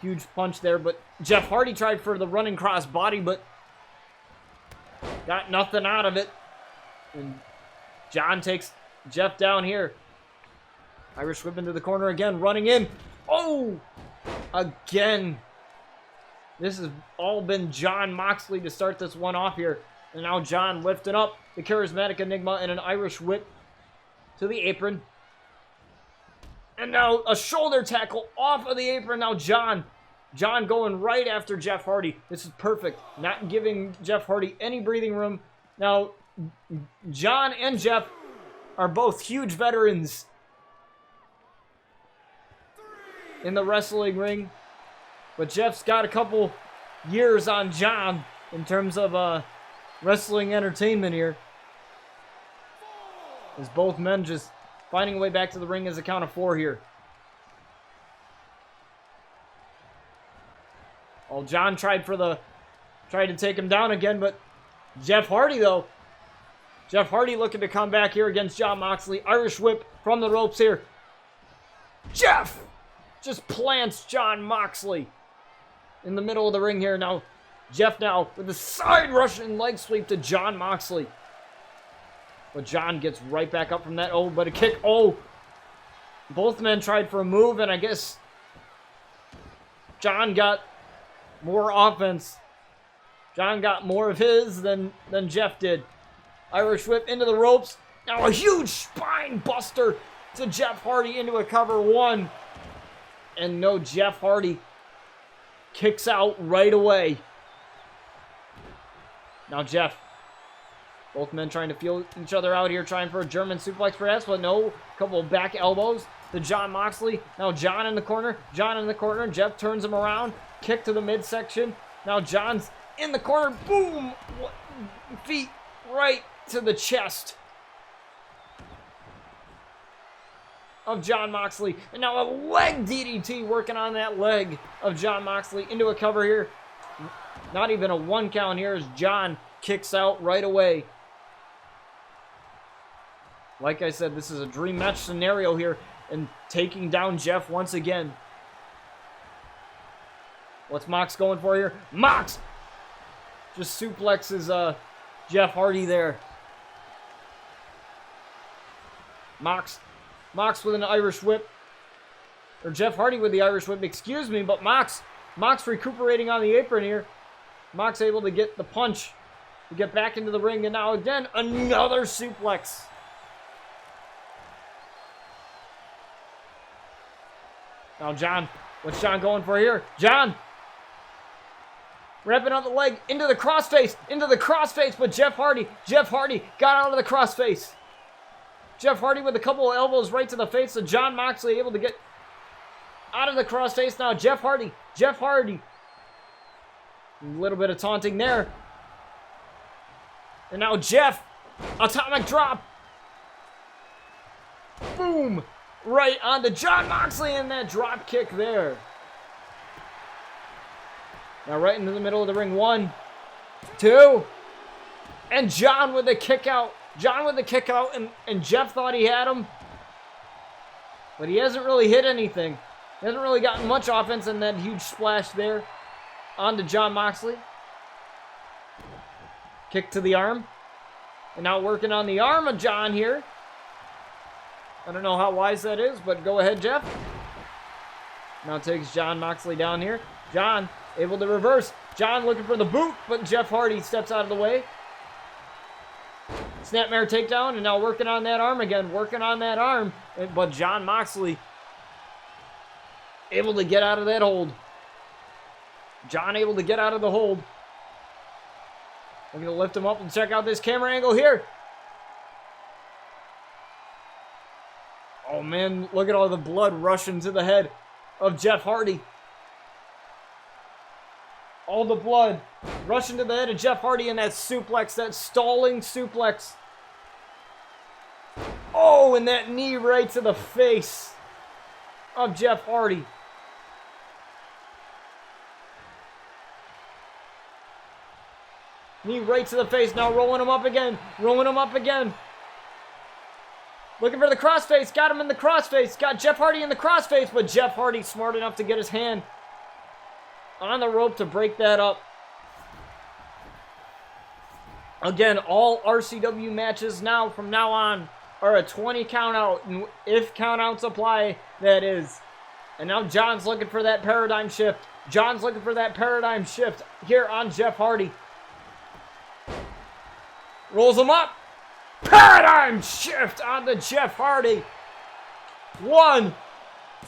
huge punch there, but Jeff Hardy tried for the running cross body, but got nothing out of it. And John takes Jeff down here. Irish whip into the corner again, running in. Oh! Again. This has all been Jon Moxley to start this one off here. And now John lifting up the charismatic Enigma and an Irish whip to the apron. And now a shoulder tackle off of the apron. Now John going right after Jeff Hardy. This is perfect. Not giving Jeff Hardy any breathing room. Now, John and Jeff are both huge veterans in the wrestling ring. But Jeff's got a couple years on John in terms of wrestling entertainment here. As both men just finding a way back to the ring as a count of 4 here. Oh, John tried to take him down again, but Jeff Hardy though. Jeff Hardy looking to come back here against Jon Moxley. Irish whip from the ropes here. Jeff just plants Jon Moxley in the middle of the ring here. Now, Jeff now with a side Russian leg sweep to Jon Moxley. But John gets right back up from that. Oh, but a kick. Oh, both men tried for a move, and I guess John got more offense. John got more of his than Jeff did. Irish whip into the ropes. Now a huge spine buster to Jeff Hardy into a cover 1. And no, Jeff Hardy kicks out right away. Now Jeff. Both men trying to feel each other out here, trying for a German suplex perhaps, but no. Couple of back elbows to Jon Moxley. Now John in the corner. Jeff turns him around. Kick to the midsection. Now John's in the corner. Boom! Feet right to the chest of Jon Moxley. And now a leg DDT working on that leg of Jon Moxley into a cover here. Not even a 1 count here as John kicks out right away. Like I said, this is a dream match scenario here, and taking down Jeff once again. What's Mox going for here? Mox just suplexes Jeff Hardy there. Mox with an Irish whip. Or Jeff Hardy with the Irish whip, excuse me, but Mox recuperating on the apron here. Mox able to get the punch to get back into the ring, and now again, another suplex. Now John, what's John going for here? John wrapping up the leg into the crossface, but Jeff Hardy got out of the crossface. Jeff Hardy with a couple of elbows right to the face of Jon Moxley, able to get out of the crossface. Now Jeff Hardy. A little bit of taunting there. And now Jeff, atomic drop. Boom. Right onto Jon Moxley and that drop kick there. Now right into the middle of the ring. 1, 2. And John with the kick out. And Jeff thought he had him. But he hasn't really hit anything. He hasn't really gotten much offense in that huge splash there onto Jon Moxley. Kick to the arm. And now working on the arm of John here. I don't know how wise that is, but go ahead, Jeff. Now takes John Moxley down here. John able to reverse. John looking for the boot, but Jeff Hardy steps out of the way. Snapmare takedown, and now working on that arm again. Working on that arm, but John Moxley able to get out of that hold. John able to get out of the hold. I'm going to lift him up and check out this camera angle here. Oh, man, look at all the blood rushing to the head of Jeff Hardy. All the blood rushing to the head of Jeff Hardy in that suplex, that stalling suplex. Oh, and that knee right to the face of Jeff Hardy. Knee right to the face. Now rolling him up again. Rolling him up again. Looking for the crossface. Got him in the crossface. Got Jeff Hardy in the crossface. But Jeff Hardy smart enough to get his hand on the rope to break that up. Again, all RCW matches now from now on are a 20 count out. And if count outs apply, that is. And now John's looking for that paradigm shift. John's looking for that paradigm shift here on Jeff Hardy. Rolls him up. Paradigm shift onto Jeff Hardy. 1,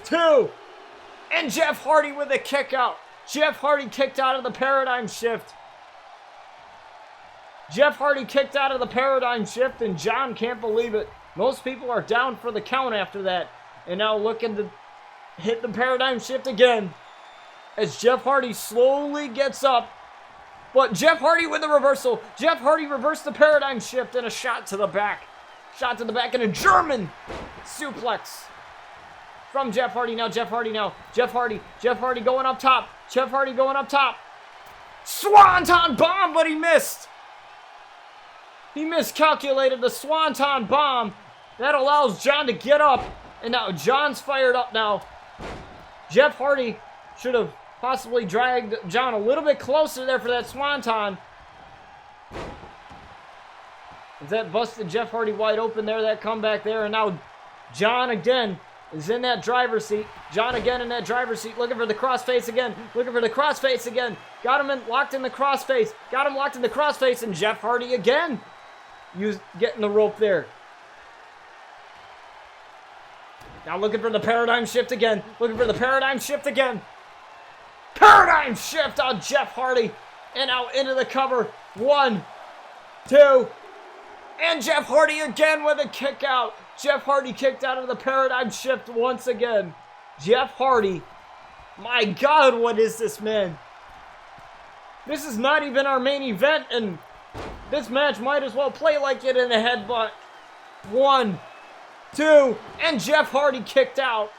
2. And Jeff Hardy with a kick out. Jeff Hardy kicked out of the paradigm shift. Jeff Hardy kicked out of the paradigm shift, and John can't believe it. Most people are down for the count after that. And now looking to hit the paradigm shift again. As Jeff Hardy slowly gets up. But Jeff Hardy with the reversal. Jeff Hardy reversed the paradigm shift and a shot to the back. Shot to the back and a German suplex from Jeff Hardy. Now Jeff Hardy now. Jeff Hardy going up top. Jeff Hardy going up top. Swanton bomb, but he missed. He miscalculated the Swanton bomb. That allows John to get up. And now John's fired up now. Jeff Hardy should have possibly dragged John a little bit closer there for that Swanton. That busted Jeff Hardy wide open there, that comeback there. And now John again is in that driver's seat. John again in that driver's seat, looking for the crossface again. Looking for the crossface again. Got him locked in the crossface. Got him locked in the crossface, and Jeff Hardy again getting the rope there. Now looking for the paradigm shift again. Looking for the paradigm shift again. Paradigm shift on Jeff Hardy. And out into the cover. 1, 2. And Jeff Hardy again with a kick out. Jeff Hardy kicked out of the paradigm shift once again. Jeff Hardy. My God, what is this, man? This is not even our main event, and this match might as well play like it in a headbutt. 1, 2. And Jeff Hardy kicked out.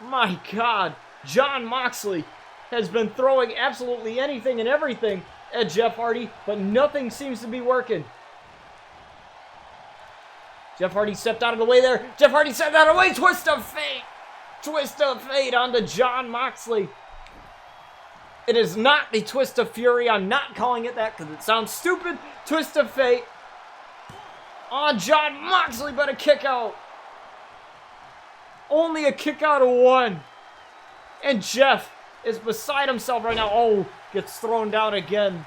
My God, John Moxley has been throwing absolutely anything and everything at Jeff Hardy, but nothing seems to be working. Jeff Hardy stepped out of the way there. Jeff Hardy stepped out of the way. Twist of fate. Twist of fate onto John Moxley. It is not the twist of fury. I'm not calling it that because it sounds stupid. Twist of fate on John Moxley, but a kick out. Only a kick out of 1. And Jeff is beside himself right now. Oh, gets thrown down again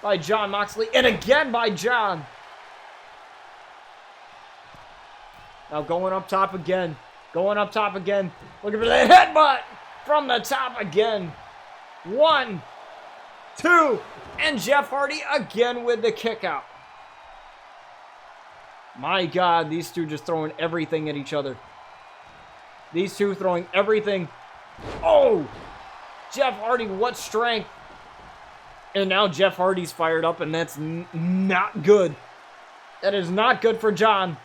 by John Moxley. And again by John. Now going up top again. Going up top again. Looking for that headbutt from the top again. 1, 2. And Jeff Hardy again with the kick out. My God, these two just throwing everything at each other. These two throwing everything. Oh! Jeff Hardy, what strength. And now Jeff Hardy's fired up, and that's not good. That is not good for John.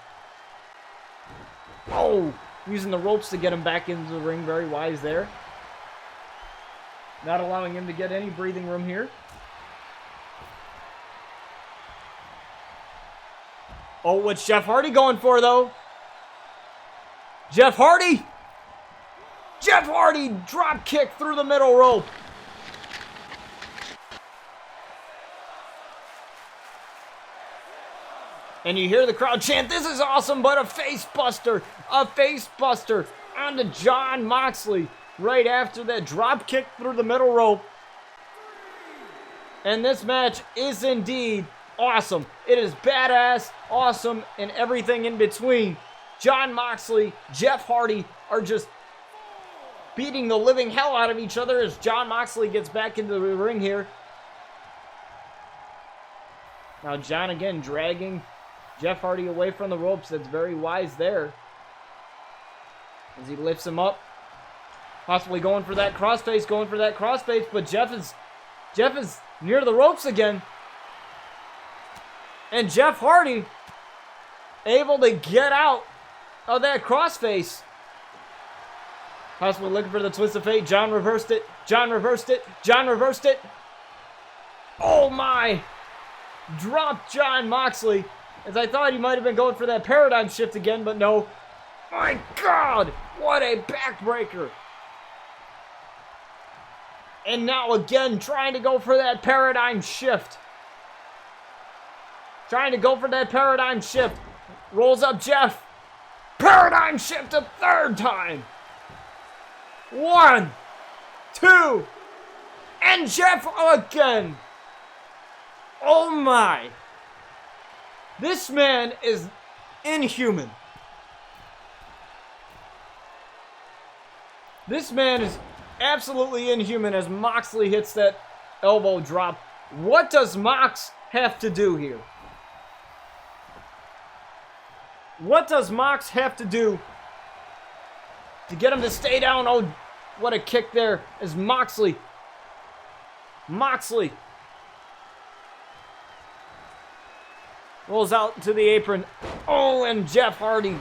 Oh! Using the ropes to get him back into the ring. Very wise there. Not allowing him to get any breathing room here. Oh, what's Jeff Hardy going for, though? Jeff Hardy! Jeff Hardy drop kick through the middle rope. And you hear the crowd chant, "This is awesome," but a face buster onto Jon Moxley right after that drop kick through the middle rope. And this match is indeed awesome. It is badass, awesome, and everything in between. Jon Moxley, Jeff Hardy are just beating the living hell out of each other as Jon Moxley gets back into the ring here. Now Jon again dragging Jeff Hardy away from the ropes. That's very wise there. As he lifts him up. Possibly going for that crossface, but Jeff is near the ropes again. And Jeff Hardy able to get out of that crossface. Possibly looking for the twist of fate. Jon reversed it. Oh my! Dropped Jon Moxley. As I thought he might have been going for that paradigm shift again, but no. My God! What a backbreaker! And now again, trying to go for that paradigm shift. Rolls up Jeff. Paradigm shift a third time. 1, 2, and Jeff again. Oh my. This man is inhuman. This man is absolutely inhuman as Moxley hits that elbow drop. What does Mox have to do here? What does Mox have to do to get him to stay down? Oh, what a kick there as Moxley rolls out to the apron. Oh, and Jeff Hardy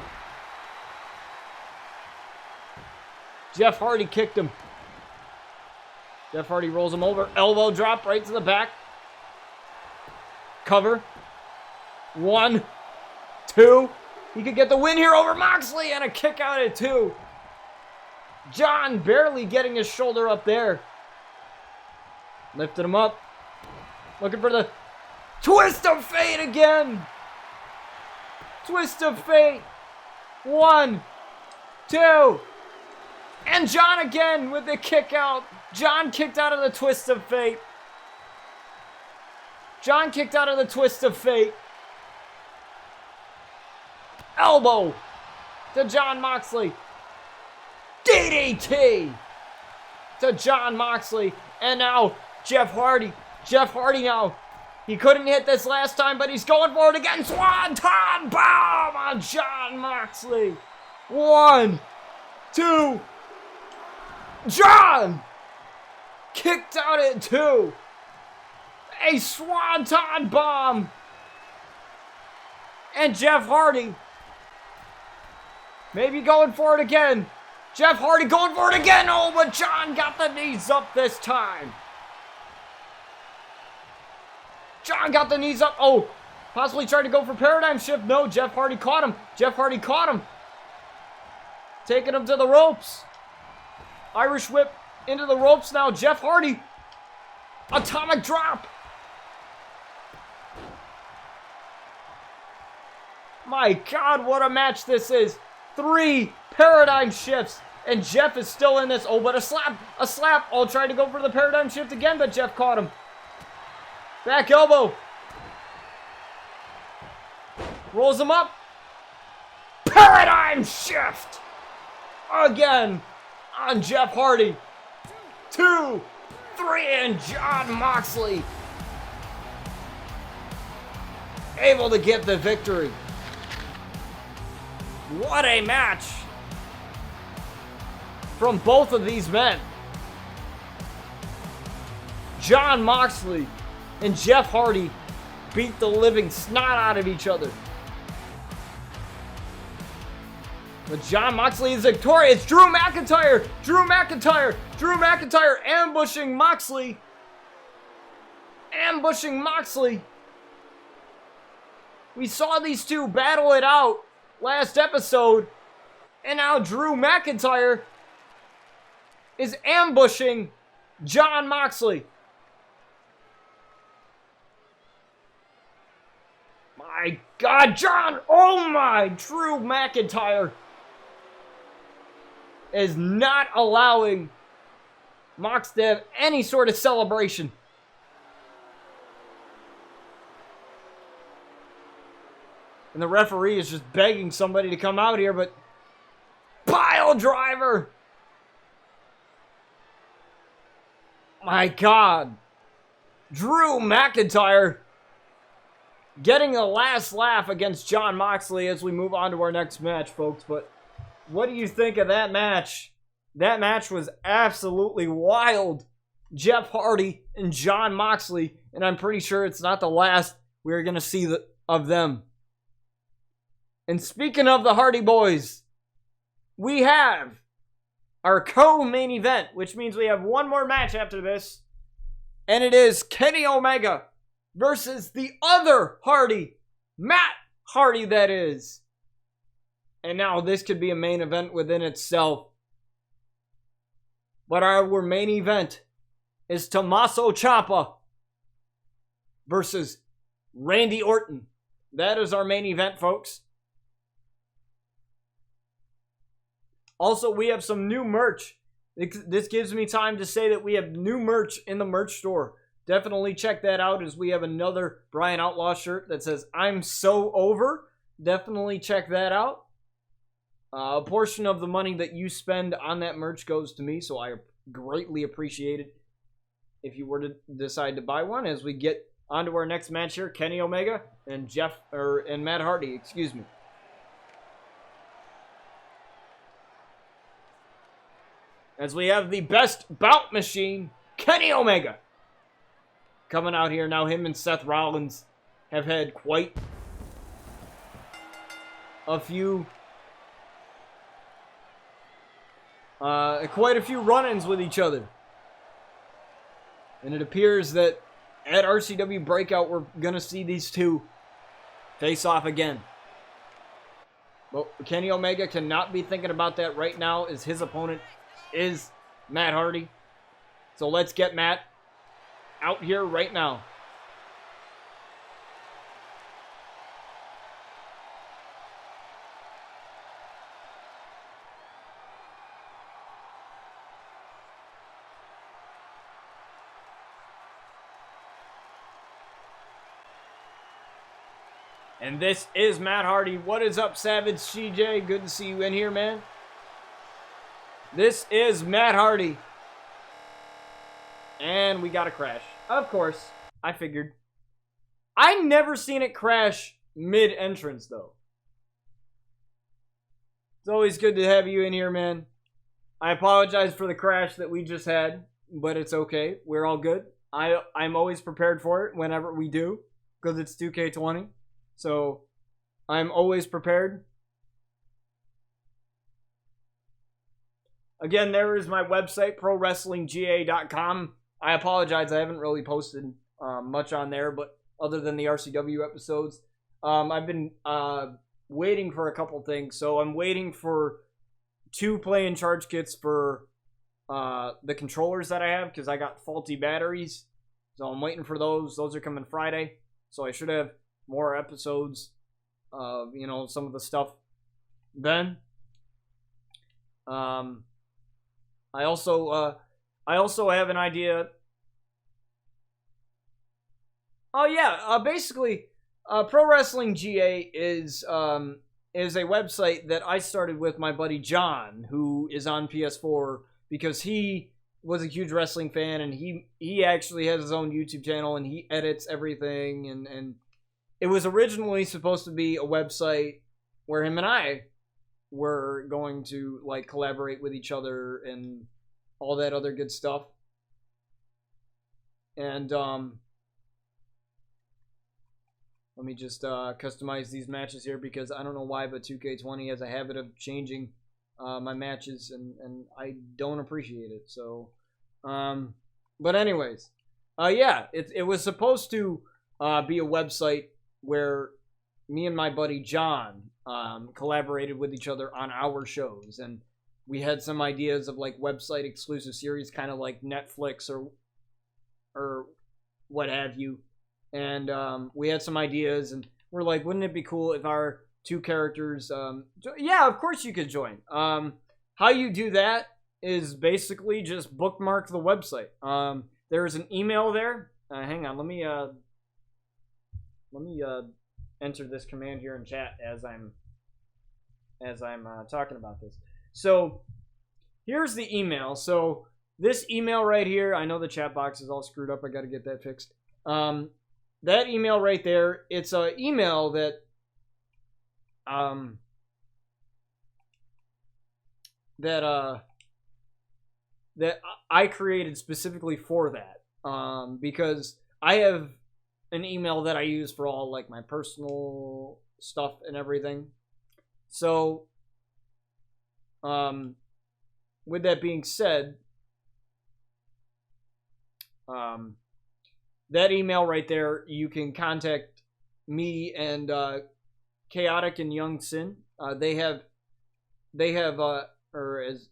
kicked him. Jeff Hardy rolls him over. Elbow drop right to the back. Cover. 1, 2. He could get the win here over Moxley and a kick out at 2. Jon barely getting his shoulder up there. Lifted him up. Looking for the twist of fate again. Twist of fate. 1, 2. And Jon again with the kick out. Jon kicked out of the twist of fate. Elbow to Jon Moxley. DDT to Jon Moxley. And now Jeff Hardy now. He couldn't hit this last time, but he's going for it again. Swanton bomb on Jon Moxley. 1, 2. Jon kicked out at 2. A swanton bomb. And Jeff Hardy maybe going for it again. Jeff Hardy going for it again. Oh, but Jon got the knees up this time. Oh, possibly tried to go for paradigm shift. No, Jeff Hardy caught him. Taking him to the ropes. Irish whip into the ropes now. Jeff Hardy. Atomic drop. My God, what a match this is. 3 paradigm shifts. And Jeff is still in this. Oh, but a slap. Oh, tried to go for the paradigm shift again, but Jeff caught him. Back elbow. Rolls him up. Paradigm shift. Again on Jeff Hardy. 2, 3, and Jon Moxley able to get the victory. What a match from both of these men. Jon Moxley and Jeff Hardy beat the living snot out of each other. But Jon Moxley is victorious. Drew McIntyre ambushing Moxley. We saw these two battle it out last episode, and now Drew McIntyre is ambushing Jon Moxley. my God, John! Oh my! Drew McIntyre is not allowing Mox to have any sort of celebration. And the referee is just begging somebody to come out here, but pile driver! My God. Drew McIntyre getting the last laugh against Jon Moxley as we move on to our next match, folks. But what do you think of that match? That match was absolutely wild. Jeff Hardy and Jon Moxley, and I'm pretty sure it's not the last we're going to see of them. And speaking of the Hardy Boys, we have our co-main event, which means we have one more match after this. And it is Kenny Omega versus the other Hardy, Matt Hardy, that is. And now this could be a main event within itself. But our main event is Tommaso Ciampa versus Randy Orton. That is our main event, folks. Also, we have some new merch. This gives me time to say that we have new merch in the merch store. Definitely check that out, as we have another Brian Outlaw shirt that says, "I'm so over." Definitely check that out. A portion of the money that you spend on that merch goes to me, so I greatly appreciate it if you were to decide to buy one. As we get on to our next match here, Kenny Omega and Matt Hardy, excuse me. As we have the best bout machine, Kenny Omega, coming out here. Now him and Seth Rollins have had quite a few run-ins with each other. And it appears that at RCW Breakout, we're going to see these two face off again. But Kenny Omega cannot be thinking about that right now, as his opponent is Matt Hardy. So let's get Matt out here right now. And this is Matt Hardy. What is up, Savage CJ? Good to see you in here, man. This is Matt Hardy. And we got a crash. Of course, I figured. I never seen it crash mid-entrance, though. It's always good to have you in here, man. I apologize for the crash that we just had, but it's okay. We're all good. I'm always prepared for it whenever we do, because it's 2K20. So, I'm always prepared. Again, there is my website, ProWrestlingGA.com. I apologize, I haven't really posted much on there, but other than the RCW episodes. I've been waiting for a couple things. So I'm waiting for 2 play and charge kits for the controllers that I have, because I got faulty batteries. So I'm waiting for those. Those are coming Friday. So I should have more episodes of, some of the stuff then. I also have an idea. Oh yeah, basically, Pro Wrestling GA is a website that I started with my buddy John, who is on PS4, because he was a huge wrestling fan, and he actually has his own YouTube channel, and he edits everything, and it was originally supposed to be a website where him and I were going to collaborate with each other and all that other good stuff. And let me just customize these matches here, because I don't know why, but 2K20 has a habit of changing my matches, and I don't appreciate it. So, but anyways, yeah, it was supposed to be a website where me and my buddy John collaborated with each other on our shows, and we had some ideas of website exclusive series, kind of like Netflix or what have you. And we had some ideas, and we're like, wouldn't it be cool if our two characters? Yeah, of course you could join. How you do that is basically just bookmark the website. There's an email there. Hang on, let me enter this command here in chat as I'm talking about this. So here's the email. So this email right here, I know the chat box is all screwed up. I got to get that fixed. That email right there, it's an email that that I created specifically for that, because I have an email that I use for all like my personal stuff and everything. So, with that being said, that email right there, you can contact me and Chaotic and Young Sin. They have, or as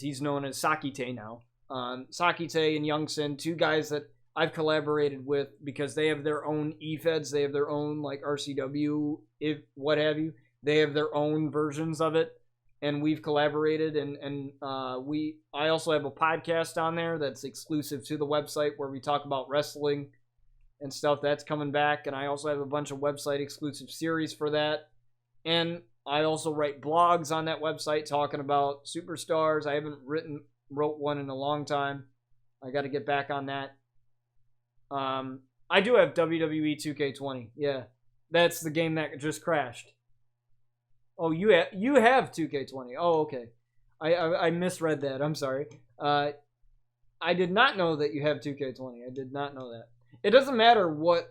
he's known as Sakite now. Sakite and Young Sin, two guys that I've collaborated with because they have their own eFeds, they have their own like RCW, if what have you. They have their own versions of it, and we've collaborated. And I also have a podcast on there that's exclusive to the website where we talk about wrestling and stuff. That's coming back, and I also have a bunch of website exclusive series for that. And I also write blogs on that website talking about superstars. I haven't wrote one in a long time. I got to get back on that. I do have WWE 2K20. Yeah, that's the game that just crashed. Oh, you have 2K20. Oh, okay. I misread that. I'm sorry. I did not know that you have 2K20. I did not know that. It doesn't matter what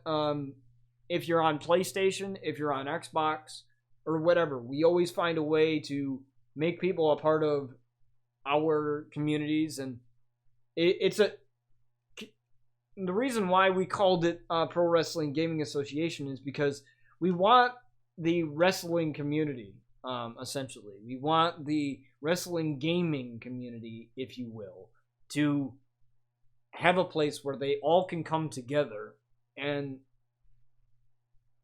if you're on PlayStation, if you're on Xbox, or whatever. We always find a way to make people a part of our communities, and the reason why we called it Pro Wrestling Gaming Association is because we want the wrestling community, essentially. We want the wrestling gaming community, if you will, to have a place where they all can come together. And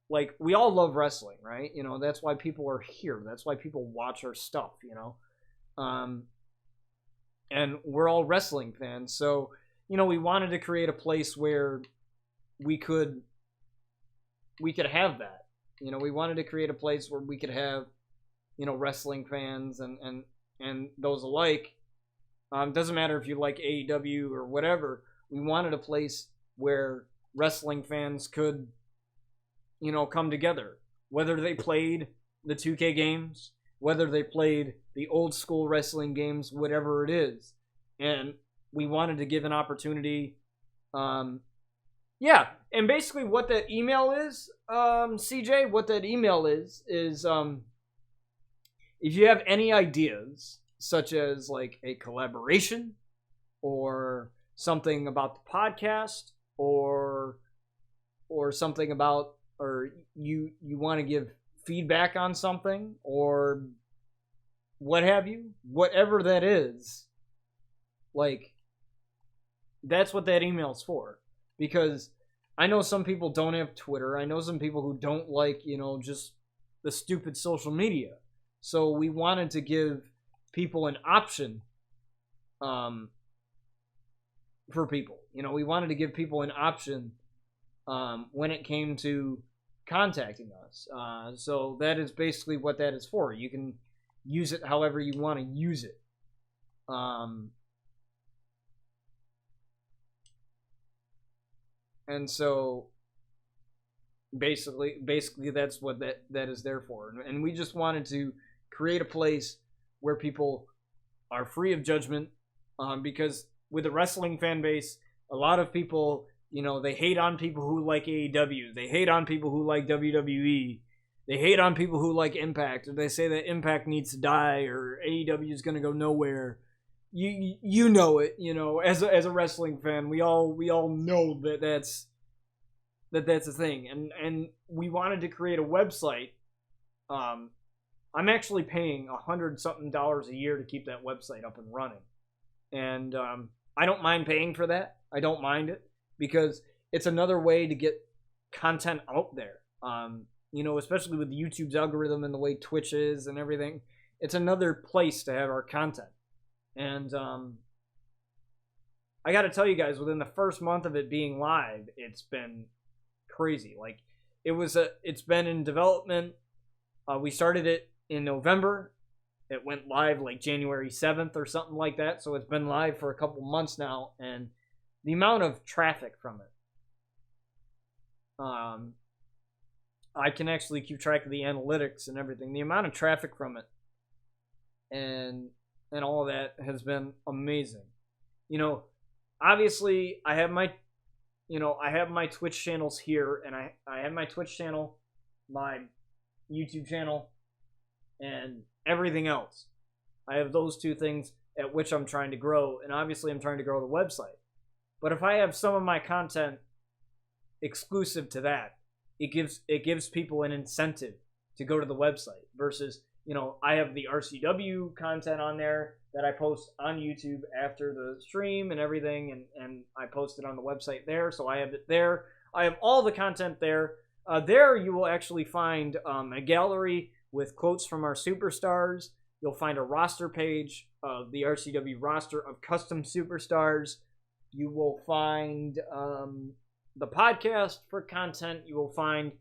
like, we all love wrestling, right? You know, that's why people are here. That's why people watch our stuff, you know? And we're all wrestling fans. So, you know, we wanted to create a place where we could have that. You know, we wanted to create a place where we could have, you know, wrestling fans and those alike. Doesn't matter if you like AEW or whatever. We wanted a place where wrestling fans could, you know, come together. Whether they played the 2K games, whether they played the old school wrestling games, whatever it is. And we wanted to give an opportunity. Yeah, and basically what that email is, CJ, what that email is if you have any ideas, such as like a collaboration or something about the podcast or something about, or you want to give feedback on something or what have you, whatever that is, like, that's what that email's for. Because I know some people don't have Twitter. I know some people who don't like, you know, just the stupid social media. So we wanted to give people an option for people. You know, we wanted to give people an option when it came to contacting us. So that is basically what that is for. You can use it however you want to use it. And so basically that's what that is there for. And we just wanted to create a place where people are free of judgment, because with the wrestling fan base, a lot of people, you know, they hate on people who like AEW. They hate on people who like WWE. They hate on people who like Impact. Or they say that Impact needs to die or AEW is going to go nowhere. You know it, you know, as a wrestling fan, we all know that's a thing, and we wanted to create a website. I'm actually paying $100-something a year to keep that website up and running, and I don't mind paying for that. I don't mind it because it's another way to get content out there. You know, especially with YouTube's algorithm and the way Twitch is and everything, it's another place to have our content. And I got to tell you guys, within the first month of it being live, it's been crazy. Like, it's been in development. We started it in November. It went live like January 7th or something like that. So it's been live for a couple months now, and the amount of traffic from it, I can actually keep track of the analytics and everything. The amount of traffic from it and all of that has been amazing. You know, obviously I have my Twitch channels here, and I have my Twitch channel, my YouTube channel, and everything else. I have those two things at which I'm trying to grow, and obviously I'm trying to grow the website. But if I have some of my content exclusive to that, it gives people an incentive to go to the website versus, you know, I have the RCW content on there that I post on YouTube after the stream and everything, and I post it on the website there, so I have it there. I have all the content there. There you will actually find a gallery with quotes from our superstars. You'll find a roster page of the RCW roster of custom superstars. You will find the podcast for content. You will find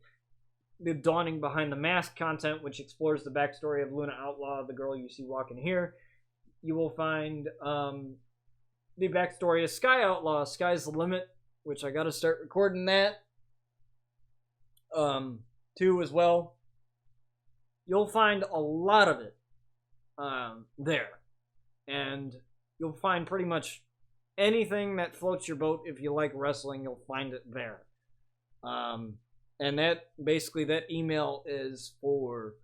the Dawning Behind the Mask content, which explores the backstory of Luna Outlaw, the girl you see walking here. You will find the backstory of Sky Outlaw, Sky's the Limit, which I got to start recording that too as well. You'll find a lot of it there, and you'll find pretty much anything that floats your boat. If you like wrestling, you'll find it there. And that basically, that email is for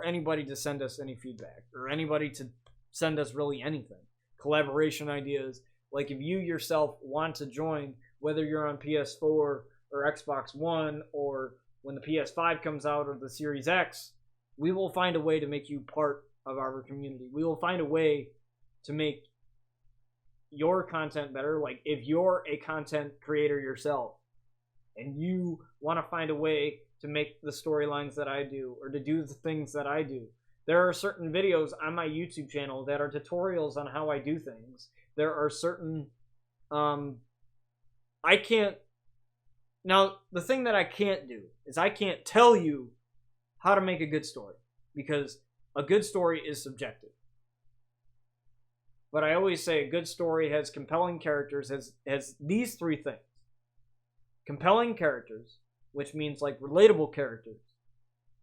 anybody to send us any feedback, or anybody to send us really anything, collaboration ideas. Like if you yourself want to join, whether you're on PS4 or Xbox One, or when the PS5 comes out, or the Series X, we will find a way to make you part of our community. We will find a way to make your content better. Like if you're a content creator yourself and you want to find a way to make the storylines that I do, or to do the things that I do, there are certain videos on my YouTube channel that are tutorials on how I do things. There are certain I can't. Now, the thing that I can't do is I can't tell you how to make a good story, because a good story is subjective. But I always say a good story has compelling characters, has these three things. Compelling characters, which means like relatable characters.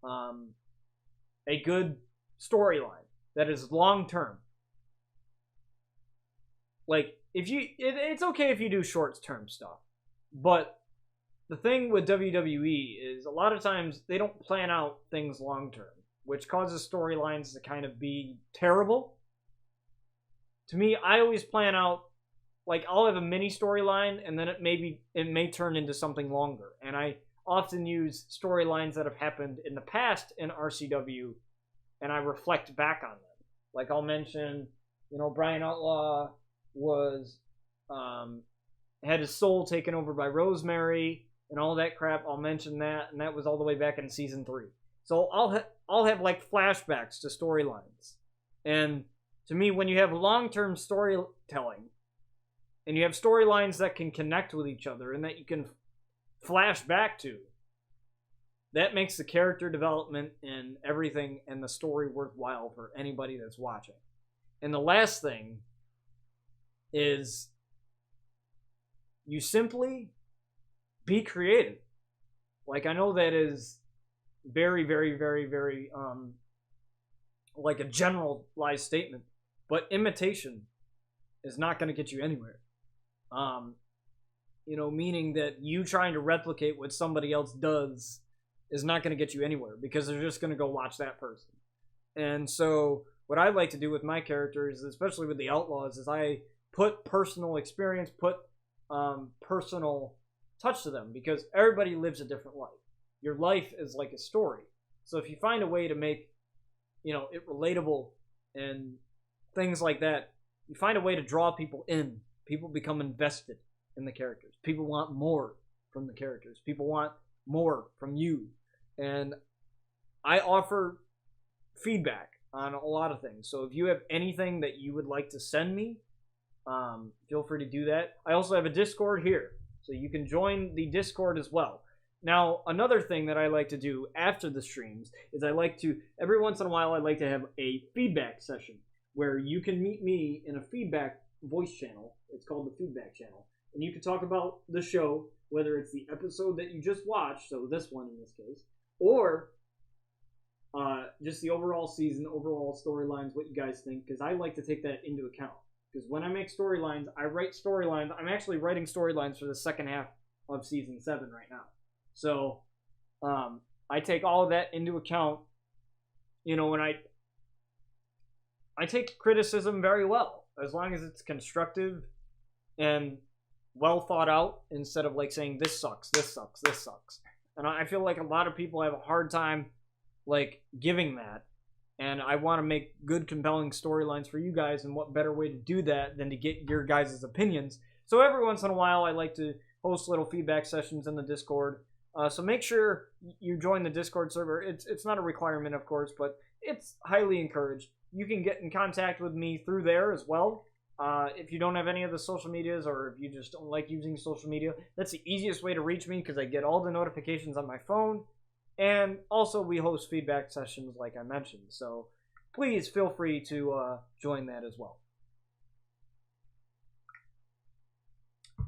A good storyline that is long-term. Like, it's okay if you do short-term stuff, but the thing with WWE is a lot of times they don't plan out things long-term, which causes storylines to kind of be terrible. To me, I always plan out, like, I'll have a mini storyline, and then it may turn into something longer. And I often use storylines that have happened in the past in RCW, and I reflect back on them. Like, I'll mention, Brian Outlaw had his soul taken over by Rosemary and all that crap. I'll mention that, and that was all the way back in season 3. So I'll have like flashbacks to storylines. And to me, when you have long-term storytelling and you have storylines that can connect with each other and that you can flash back to, that makes the character development and everything and the story worthwhile for anybody that's watching. And the last thing is you simply be creative. Like, I know that is very, very, very, very like a generalized statement, but imitation is not going to get you anywhere. Meaning that you trying to replicate what somebody else does is not going to get you anywhere, because they're just going to go watch that person. And so what I like to do with my characters, especially with the Outlaws, is I put personal experience, put personal touch to them, because everybody lives a different life. Your life is like a story. So if you find a way to make, it relatable and things like that, you find a way to draw people in. People become invested in the characters. People want more from the characters. People want more from you. And I offer feedback on a lot of things. So if you have anything that you would like to send me, feel free to do that. I also have a Discord here, so you can join the Discord as well. Now, another thing that I like to do after the streams is I like to, every once in a while, I like to have a feedback session where you can meet me in a feedback voice channel. It's called the feedback channel. And you can talk about the show, whether it's the episode that you just watched, so this one in this case, or just the overall season, overall storylines, what you guys think, because I like to take that into account. Because when I make storylines, I write storylines. I'm actually writing storylines for the second half of Season 7 right now. So, I take all of that into account, you know, when I take criticism very well, as long as it's constructive and well thought out, instead of like saying, this sucks, this sucks, this sucks. And I feel like a lot of people have a hard time, like, giving that. And I want to make good, compelling storylines for you guys, and what better way to do that than to get your guys' opinions. So every once in a while, I like to host little feedback sessions in the Discord. So make sure you join the Discord server. It's not a requirement, of course, but it's highly encouraged. You can get in contact with me through there as well. If you don't have any of the social medias, or if you just don't like using social media, that's the easiest way to reach me, because I get all the notifications on my phone. And also, we host feedback sessions like I mentioned. So please feel free to join that as well.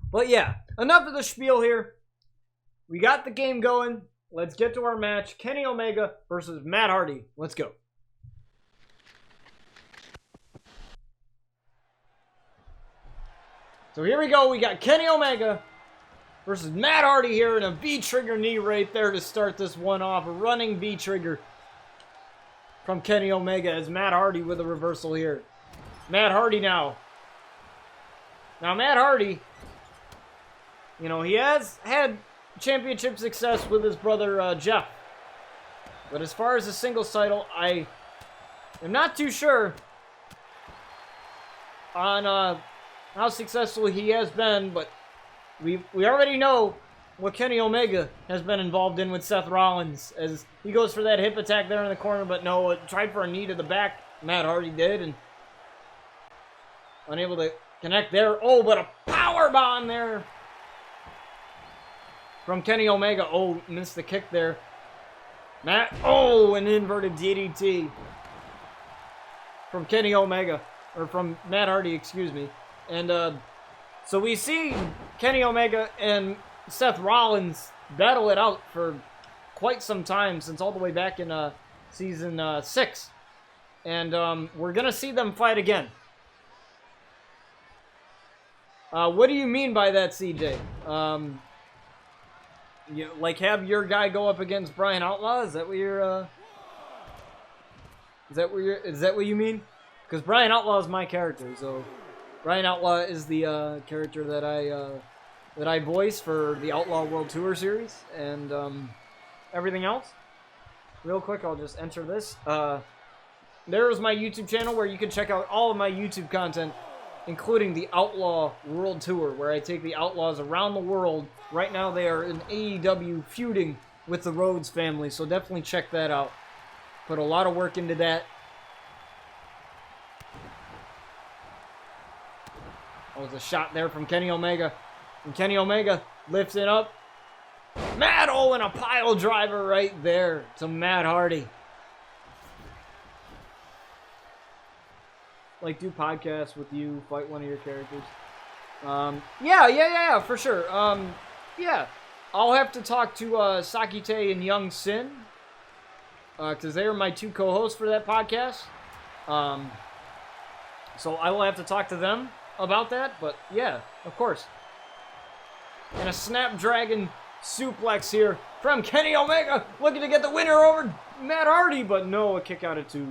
But yeah, enough of the spiel here. We got the game going. Let's get to our match. Kenny Omega versus Matt Hardy. Let's go. So here we go. We got Kenny Omega versus Matt Hardy here, in a V-trigger knee right there to start this one off. A running V-trigger from Kenny Omega, as Matt Hardy with a reversal here. Matt Hardy now. Now Matt Hardy, you know, he has had championship success with his brother Jeff. But as far as the singles title, I am not too sure on how successful he has been, but we already know what Kenny Omega has been involved in with Seth Rollins, as he goes for that hip attack there in the corner, but no, tried for a knee to the back, Matt Hardy did, and unable to connect there. Oh, but a power bomb there from Kenny Omega. Oh, missed the kick there. An inverted DDT from Kenny Omega, or from Matt Hardy, excuse me. And so we see Kenny Omega and Seth Rollins battle it out for quite some time, since all the way back in season 6. And we're going to see them fight again. What do you mean by that, CJ? You, like, have your guy go up against Brian Outlaw? Is that what you're, is that what you mean? Because Brian Outlaw is my character, so Brian Outlaw is the character that I voice for the Outlaw World Tour series, and everything else. Real quick, I'll just enter this. There is my YouTube channel, where you can check out all of my YouTube content, including the Outlaw World Tour, where I take the Outlaws around the world. Right now, they are in AEW feuding with the Rhodes family, so definitely check that out. Put a lot of work into that. That was a shot there from Kenny Omega. And Kenny Omega lifts it up. And a pile driver right there to Matt Hardy. Like, do podcasts with you, fight one of your characters. Yeah, for sure. Yeah, I'll have to talk to Sakite and Young Sin, because they are my two co-hosts for that podcast. So I will have to talk to them about that, but yeah, of course. And a Snapdragon suplex here from Kenny Omega, looking to get the winner over Matt Hardy, but no, a kick out of 2.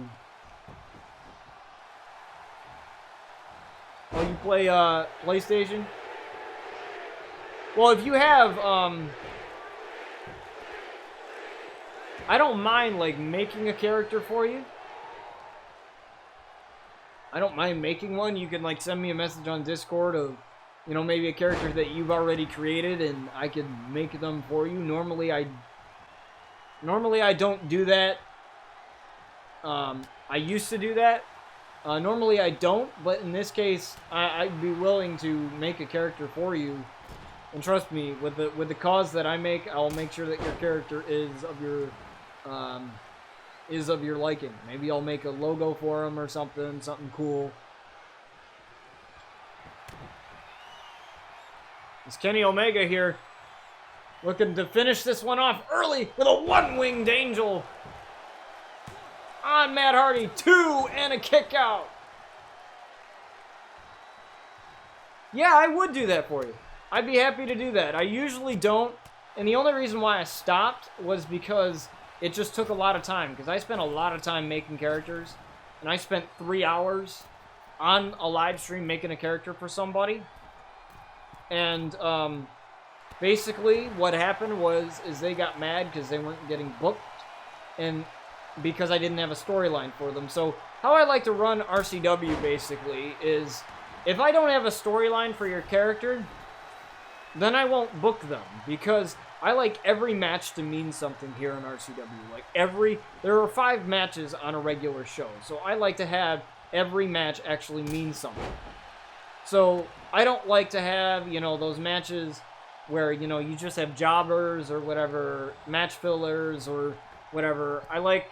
Oh, you play PlayStation? Well, if you have, I don't mind, like, making a character for you. I don't mind making one. You can, like, send me a message on Discord of, you know, maybe a character that you've already created and I could make them for you. Normally I don't do that. I used to do that. Normally I don't, but in this case, I'd be willing to make a character for you. And trust me, with the cause that I make, I'll make sure that your character is of your liking. Maybe I'll make a logo for him or something cool. It's Kenny Omega here, looking to finish this one off early with a one-winged angel on Matt Hardy. 2 and a kick out. Yeah, I would do that for you. I'd be happy to do that. I usually don't, and the only reason why I stopped was because it just took a lot of time, because I spent a lot of time making characters, and I spent 3 hours on a live stream making a character for somebody. And basically what happened is they got mad because they weren't getting booked, and because I didn't have a storyline for them. So how I like to run RCW basically is, if I don't have a storyline for your character, then I won't book them, because I like every match to mean something here in RCW. Like there are 5 matches on a regular show, so I like to have every match actually mean something. So I don't like to have, you know, those matches where, you know, you just have jobbers or whatever, match fillers or whatever. I like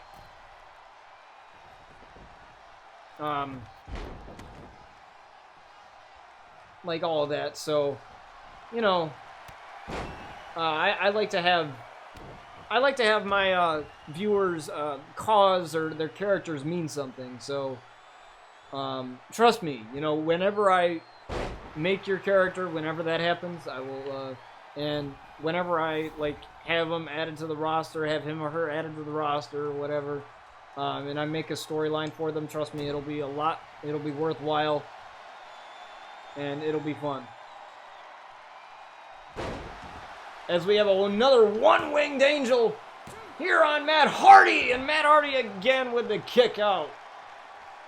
all of that. So, you know, I like to have my viewers' cause or their characters mean something. So trust me, you know, whenever I make your character, whenever that happens, I will and whenever I like have them added to the roster, have him or her added to the roster or whatever, and I make a storyline for them, trust me, it'll be worthwhile, and it'll be fun. As we have another one-winged angel here on Matt Hardy, and Matt Hardy again with the kick out.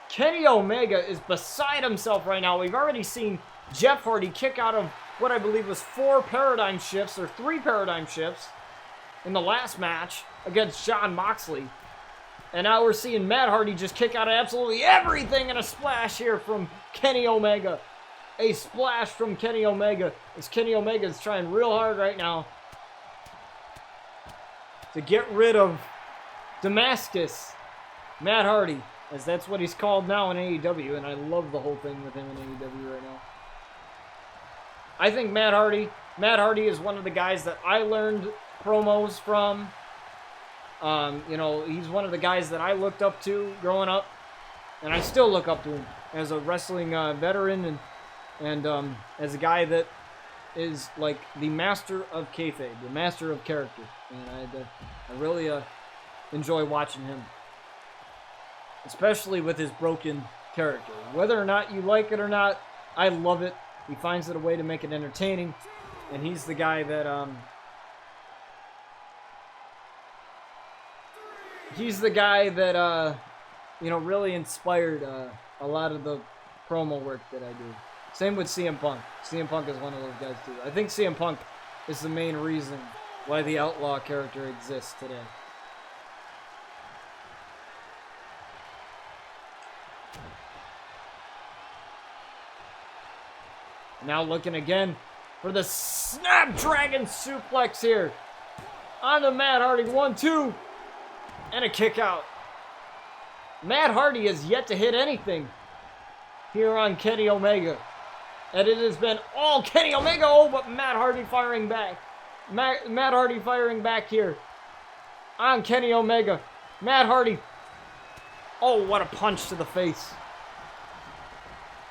Kenny Omega is beside himself right now. We've already seen Jeff Hardy kick out of what I believe was 4 paradigm shifts, or 3 paradigm shifts, in the last match against Jon Moxley. And now we're seeing Matt Hardy just kick out of absolutely everything, in a splash here from Kenny Omega. A splash from Kenny Omega, as Kenny Omega is trying real hard right now to get rid of Damascus Matt Hardy, as that's what he's called now in AEW, and I love the whole thing with him in AEW right now. I think Matt Hardy is one of the guys that I learned promos from. You know, he's one of the guys that I looked up to growing up, and I still look up to him as a wrestling veteran, and as a guy that is like the master of kayfabe, the master of character, and I really enjoy watching him, especially with his broken character. Whether or not you like it or not, I love it. He finds it a way to make it entertaining, and he's the guy that you know, really inspired a lot of the promo work that I do. Same with CM Punk. CM Punk is one of those guys too. I think CM Punk is the main reason why the Outlaw character exists today. Now looking again for the Snapdragon suplex here on the Matt Hardy. 1, 2, and a kick out. Matt Hardy has yet to hit anything here on Kenny Omega, and it has been all Kenny Omega. Oh, but Matt Hardy firing back. Matt Hardy firing back here on Kenny Omega. Matt Hardy. Oh, what a punch to the face.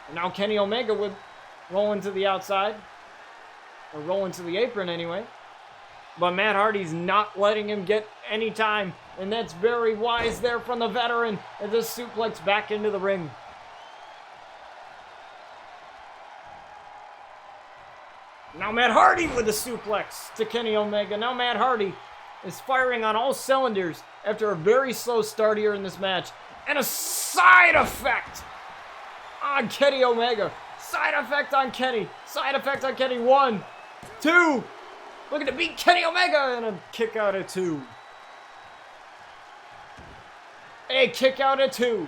And now Kenny Omega with rolling to the outside, or rolling to the apron anyway. But Matt Hardy's not letting him get any time, and that's very wise there from the veteran, as this suplex back into the ring. Now Matt Hardy with the suplex to Kenny Omega. Now Matt Hardy is firing on all cylinders after a very slow start here in this match. And a side effect on Kenny Omega. Side effect on Kenny. Side effect on Kenny. 1, 2. Looking to beat Kenny Omega and a kick out at 2. A kick out at 2.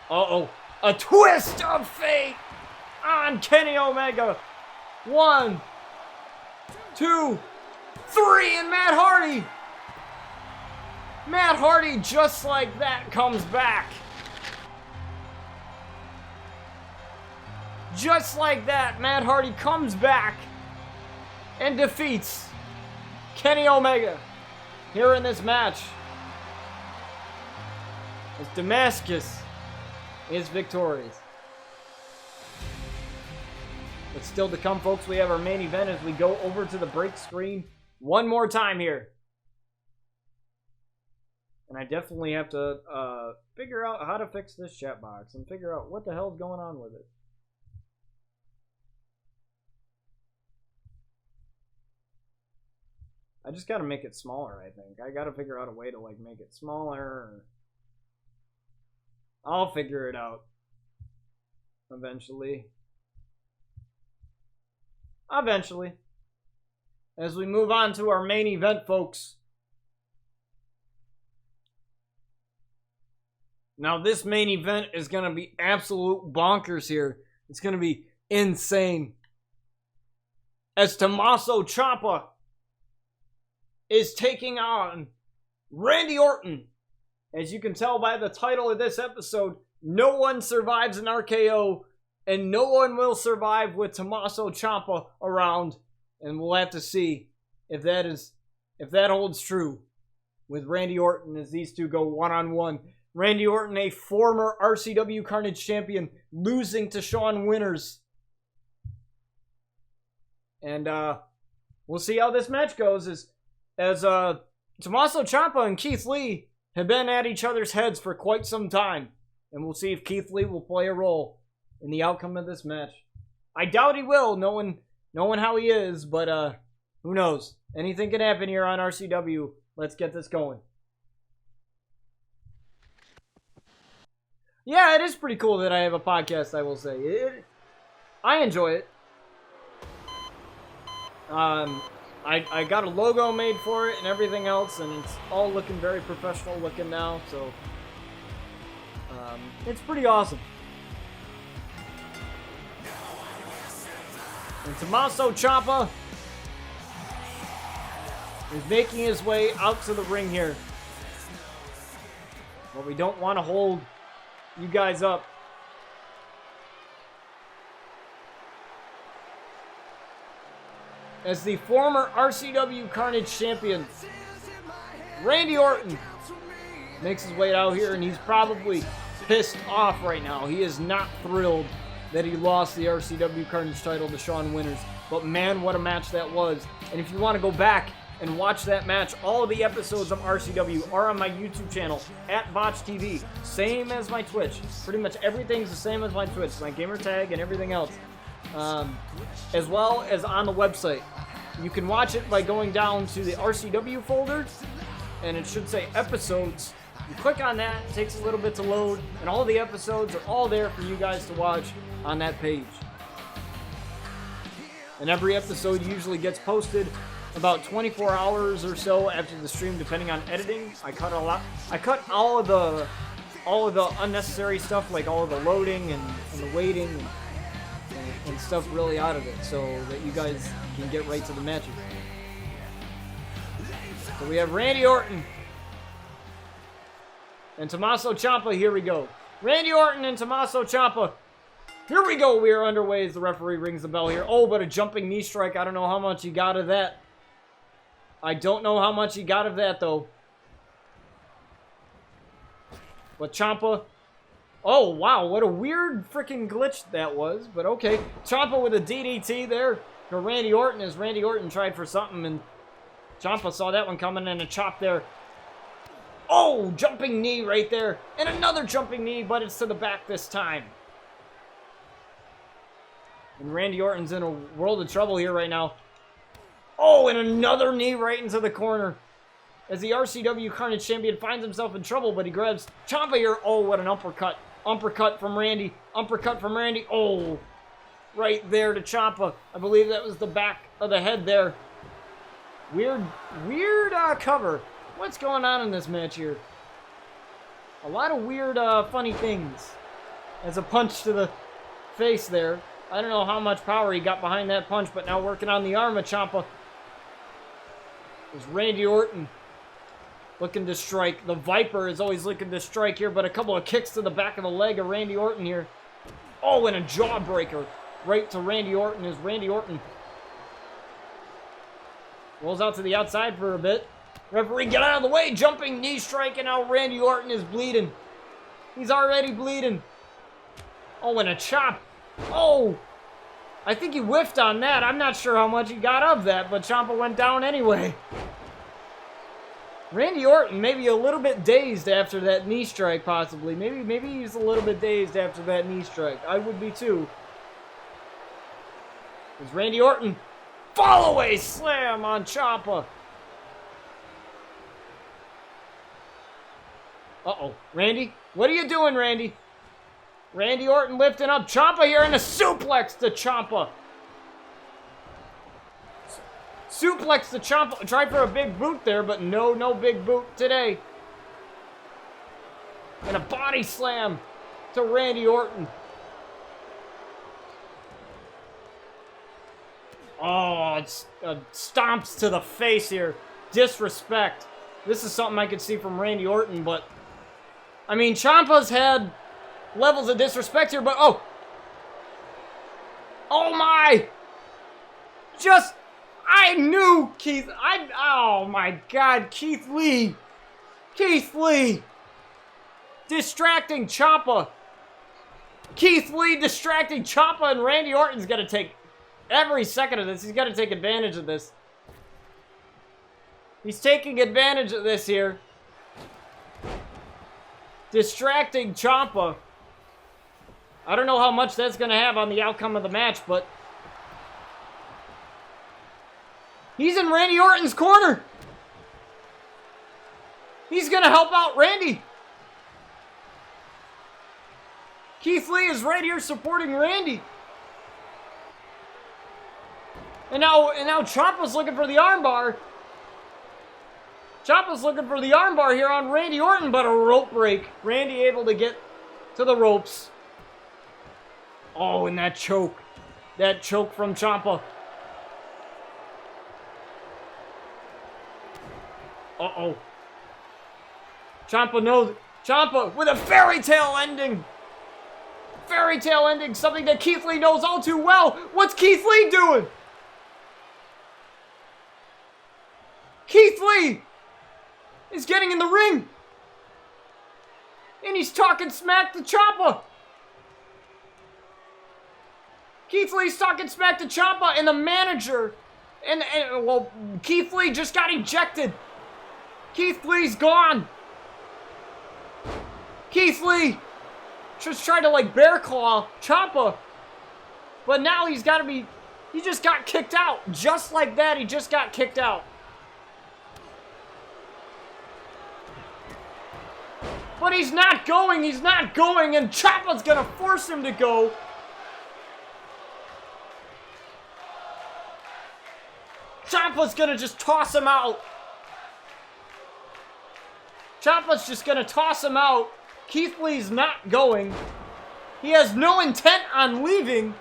Uh-oh. A twist of fate on Kenny Omega. 1, 2, 3, and Matt Hardy. Matt Hardy, just like that, comes back. Just like that, Matt Hardy comes back and defeats Kenny Omega here in this match. As Damascus is victorious. But still to come, folks, we have our main event as we go over to the break screen one more time here. And I definitely have to figure out how to fix this chat box and figure out what the hell's going on with it. I just gotta make it smaller, I think. I gotta figure out a way to, like, make it smaller. I'll figure it out. Eventually. Eventually. As we move on to our main event, folks. Now, this main event is gonna be absolute bonkers here. It's gonna be insane. As Tommaso Ciampa is taking on Randy Orton. As you can tell by the title of this episode, no one survives an RKO, and no one will survive with Tommaso Ciampa around. And we'll have to see if that holds true with Randy Orton as these two go one-on-one. Randy Orton, a former RCW Carnage champion, losing to Shawn Winters. And we'll see how this match goes as Tommaso Ciampa and Keith Lee have been at each other's heads for quite some time. And we'll see if Keith Lee will play a role in the outcome of this match. I doubt he will, knowing how he is, but who knows? Anything can happen here on RCW. Let's get this going. Yeah, it is pretty cool that I have a podcast, I will say. I enjoy it. I got a logo made for it and everything else, and it's all looking very professional looking now, so it's pretty awesome. And Tommaso Ciampa is making his way out to the ring here. But we don't want to hold you guys up. As the former RCW Carnage champion, Randy Orton makes his way out here, and he's probably pissed off right now. He is not thrilled that he lost the RCW Carnage title to Shawn Winters. But man, what a match that was. And if you want to go back and watch that match, all of the episodes of RCW are on my YouTube channel, @BotchTV. Same as my Twitch. Pretty much everything's the same as my Twitch, my gamer tag and everything else. As well as on the website. You can watch it by going down to the RCW folder, and it should say episodes. You click on that, it takes a little bit to load, and all the episodes are all there for you guys to watch on that page. And every episode usually gets posted about 24 hours or so after the stream, depending on editing. I cut all of the unnecessary stuff, like all of the loading and the waiting and stuff really out of it, so that you guys can get right to the matches. So we have Randy Orton and Tommaso Ciampa. Here we go. Randy Orton and Tommaso Ciampa. Here we go. We are underway as the referee rings the bell here. Oh, but a jumping knee strike. I don't know how much he got of that. I don't know how much he got of that, though. But Ciampa... Oh, wow, what a weird freaking glitch that was, but okay. Ciampa with a DDT there for Randy Orton as Randy Orton tried for something, and Ciampa saw that one coming, and a chop there. Oh, jumping knee right there, and another jumping knee, but it's to the back this time. And Randy Orton's in a world of trouble here right now. Oh, and another knee right into the corner. As the RCW Carnage champion finds himself in trouble, but he grabs Ciampa here. Oh, what an uppercut Uppercut from Randy. Uppercut from Randy. Oh, right there to Ciampa. I believe that was the back of the head there. Weird cover. What's going on in this match here? A lot of weird, funny things. As a punch to the face there. I don't know how much power he got behind that punch, but now working on the arm of Ciampa. There's Randy Orton looking to strike. The Viper is always looking to strike here, but a couple of kicks to the back of the leg of Randy Orton here. Oh, and a jawbreaker right to Randy Orton as Randy Orton rolls out to the outside for a bit. Referee, get out of the way. Jumping knee strike, and now Randy Orton is bleeding. He's already bleeding. Oh, and a chop. Oh, I think he whiffed on that. I'm not sure how much he got of that, but Ciampa went down anyway. Randy Orton maybe a little bit dazed after that knee strike, possibly. Maybe he's a little bit dazed after that knee strike. I would be too. There's Randy Orton. Fall away slam on Ciampa. Uh-oh. Randy? What are you doing, Randy? Randy Orton lifting up Ciampa here and a suplex to Ciampa. Suplex to Ciampa. Tried for a big boot there, but no big boot today. And a body slam to Randy Orton. Oh, it's stomps to the face here. Disrespect. This is something I could see from Randy Orton, but I mean, Ciampa's had levels of disrespect here, but oh my! I knew Keith. Oh my God, Keith Lee, distracting Ciampa. Keith Lee distracting Ciampa, and Randy Orton's gonna take every second of this. He's gonna take advantage of this. He's taking advantage of this here. Distracting Ciampa. I don't know how much that's going to have on the outcome of the match, but he's in Randy Orton's corner. He's going to help out Randy. Keith Lee is right here supporting Randy. And now Ciampa's looking for the armbar. Ciampa's looking for the armbar here on Randy Orton, but a rope break. Randy able to get to the ropes. Oh, and that choke. That choke from Ciampa. Uh-oh. Ciampa knows. Ciampa with a fairy tale ending. Fairy tale ending, something that Keith Lee knows all too well. What's Keith Lee doing? Keith Lee is getting in the ring. And he's talking smack to Ciampa. Keith Lee's talking smack to Ciampa, and the manager, well, Keith Lee just got ejected. Keith Lee's gone. Keith Lee just tried to like bear claw Ciampa, but now he just got kicked out. Just like that, he just got kicked out. But he's not going, and Ciampa's gonna force him to go. Ciampa's gonna just toss him out. Ciampa's just gonna toss him out. Keith Lee's not going. He has no intent on leaving.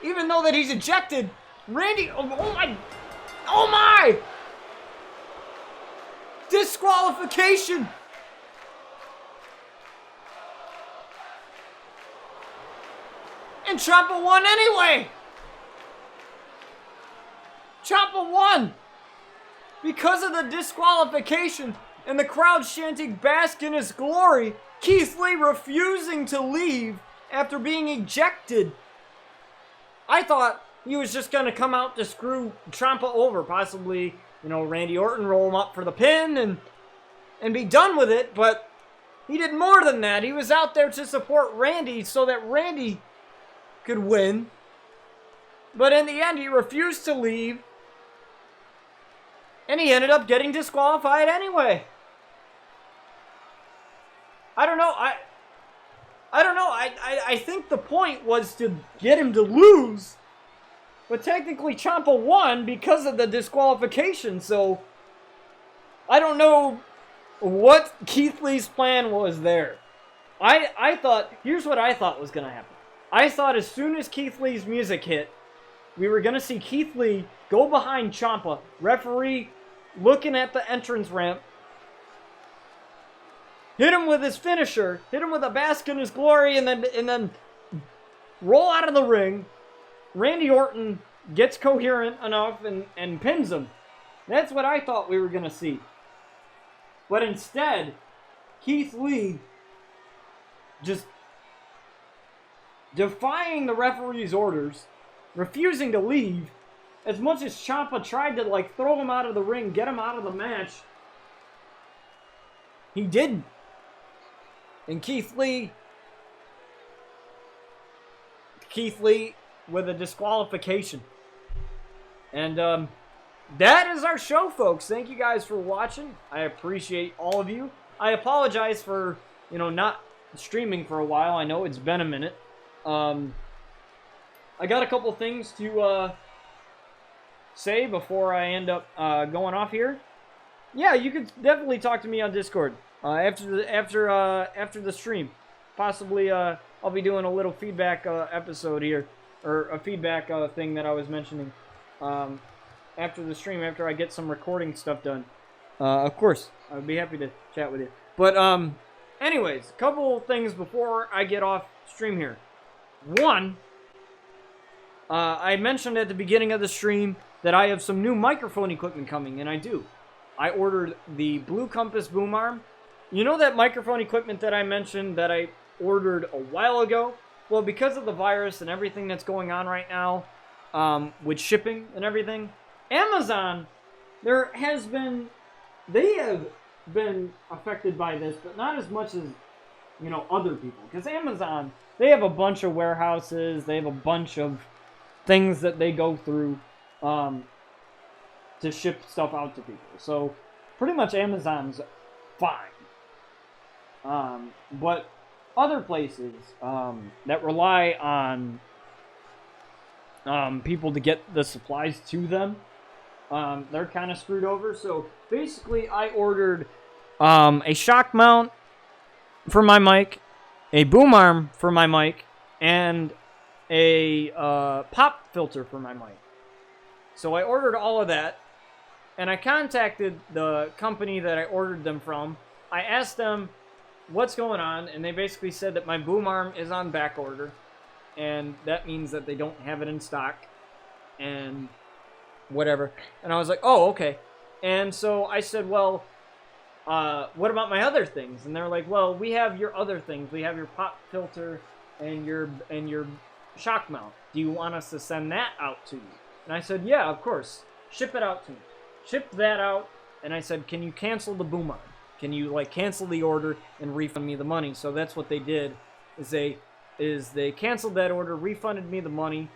Even though that he's ejected. Randy, oh my! Disqualification! And Ciampa won anyway! Ciampa won! Because of the disqualification and the crowd chanting "Bask in his glory," Keith Lee refusing to leave after being ejected. I thought he was just going to come out to screw Ciampa over. Possibly, Randy Orton roll him up for the pin and be done with it, but he did more than that. He was out there to support Randy so that Randy could win. But in the end, he refused to leave. And he ended up getting disqualified anyway. I don't know. I don't know. I think the point was to get him to lose. But technically, Ciampa won because of the disqualification. So, I don't know what Keith Lee's plan was there. I thought, here's what I thought was going to happen. I thought as soon as Keith Lee's music hit, we were going to see Keith Lee go behind Ciampa, referee looking at the entrance ramp, hit him with his finisher, hit him with a bask in his glory, and then roll out of the ring. Randy Orton gets coherent enough and pins him. That's what I thought we were going to see. But instead, Keith Lee just defying the referee's orders, refusing to leave. As much as Ciampa tried to like throw him out of the ring, get him out of the match, he didn't. And Keith Lee with a disqualification. And that is our show, folks. Thank you guys for watching. I appreciate all of you. I apologize for, not streaming for a while. I know it's been a minute. I got a couple things to say before I end up going off here. Yeah, you could definitely talk to me on Discord after the stream. Possibly I'll be doing a little feedback episode here, or a feedback thing that I was mentioning after the stream, after I get some recording stuff done. Of course, I would be happy to chat with you. But anyways, a couple things before I get off stream here. One, I mentioned at the beginning of the stream that I have some new microphone equipment coming, and I do. I ordered the Blue Compass boom arm. You know that microphone equipment that I mentioned that I ordered a while ago? Well, because of the virus and everything that's going on right now, with shipping and everything, Amazon, they have been affected by this, but not as much as, other people. Because Amazon, they have a bunch of warehouses, they have a bunch of things that they go through to ship stuff out to people. So, pretty much Amazon's fine. But other places that rely on people to get the supplies to them, they're kind of screwed over. So, basically, I ordered a shock mount for my mic, a boom arm for my mic, and a pop filter for my mic. So I ordered all of that, and I contacted the company that I ordered them from. I asked them what's going on, and they basically said that my boom arm is on back order, and that means that they don't have it in stock, and whatever. And I was like, oh, okay. And so I said, well, what about my other things? And they're like, well, we have your other things. We have your pop filter and your shock mount. Do you want us to send that out to you? And I said, yeah, of course. Ship it out to me. Ship that out. And I said, can you cancel the boom arm? Can you cancel the order and refund me the money? So that's what they did. Is they canceled that order, refunded me the money,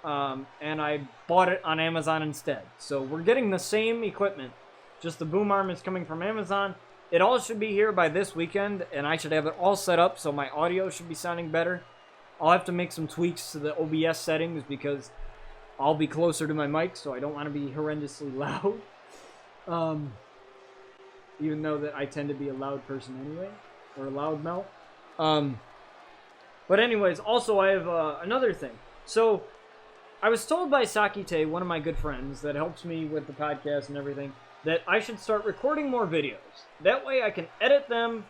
and I bought it on Amazon instead. So we're getting the same equipment. Just the boom arm is coming from Amazon. It all should be here by this weekend, and I should have it all set up so my audio should be sounding better. I'll have to make some tweaks to the OBS settings because I'll be closer to my mic, so I don't want to be horrendously loud. Even though that I tend to be a loud person anyway, or a loud mouth. But anyways, also I have another thing. So, I was told by Sakite, one of my good friends that helps me with the podcast and everything, that I should start recording more videos. That way I can edit them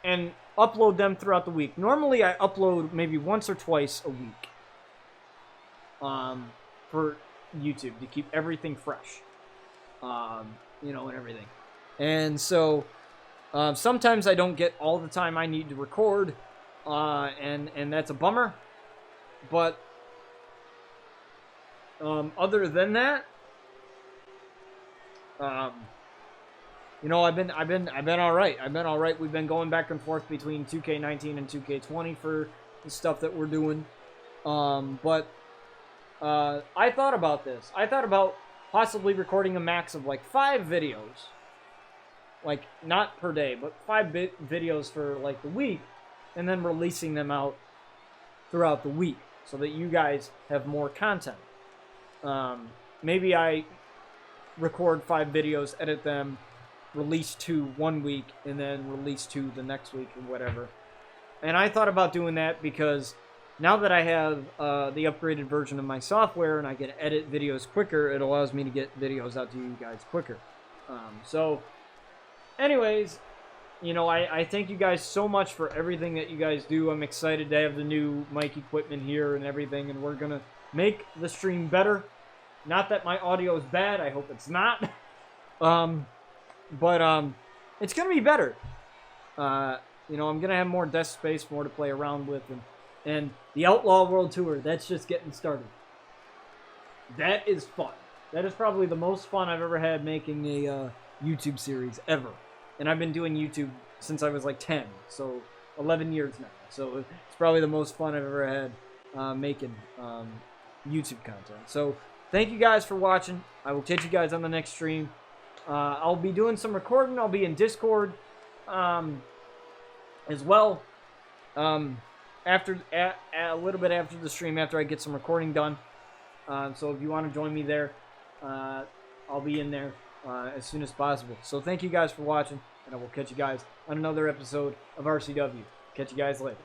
and upload them throughout the week. Normally I upload maybe once or twice a week for YouTube to keep everything fresh, and everything. And so sometimes I don't get all the time I need to record, and that's a bummer. But other than that, I've been all right. I've been all right. We've been going back and forth between 2K19 and 2K20 for the stuff that we're doing. But I thought about this. I thought about possibly recording a max of 5 videos, not per day, but 5 videos for the week, and then releasing them out throughout the week so that you guys have more content. Maybe I record 5 videos, edit them, release 2 one week, and then release 2 the next week or whatever. And I thought about doing that because now that I have the upgraded version of my software and I can edit videos quicker, it allows me to get videos out to you guys quicker. So, anyways, you know, I thank you guys so much for everything that you guys do. I'm excited to have the new mic equipment here and everything, and we're going to make the stream better. Not that my audio is bad. I hope it's not. But it's going to be better. You know, I'm going to have more desk space, more to play around with. And the Outlaw World Tour, that's just getting started. That is fun. That is probably the most fun I've ever had making a YouTube series ever. And I've been doing YouTube since I was like 10, so 11 years now. So it's probably the most fun I've ever had making YouTube content. So thank you guys for watching. I will catch you guys on the next stream. I'll be doing some recording. I'll be in Discord as well. After a little bit after the stream, after I get some recording done. So if you want to join me there, I'll be in there as soon as possible. So thank you guys for watching, and I will catch you guys on another episode of RCW. Catch you guys later.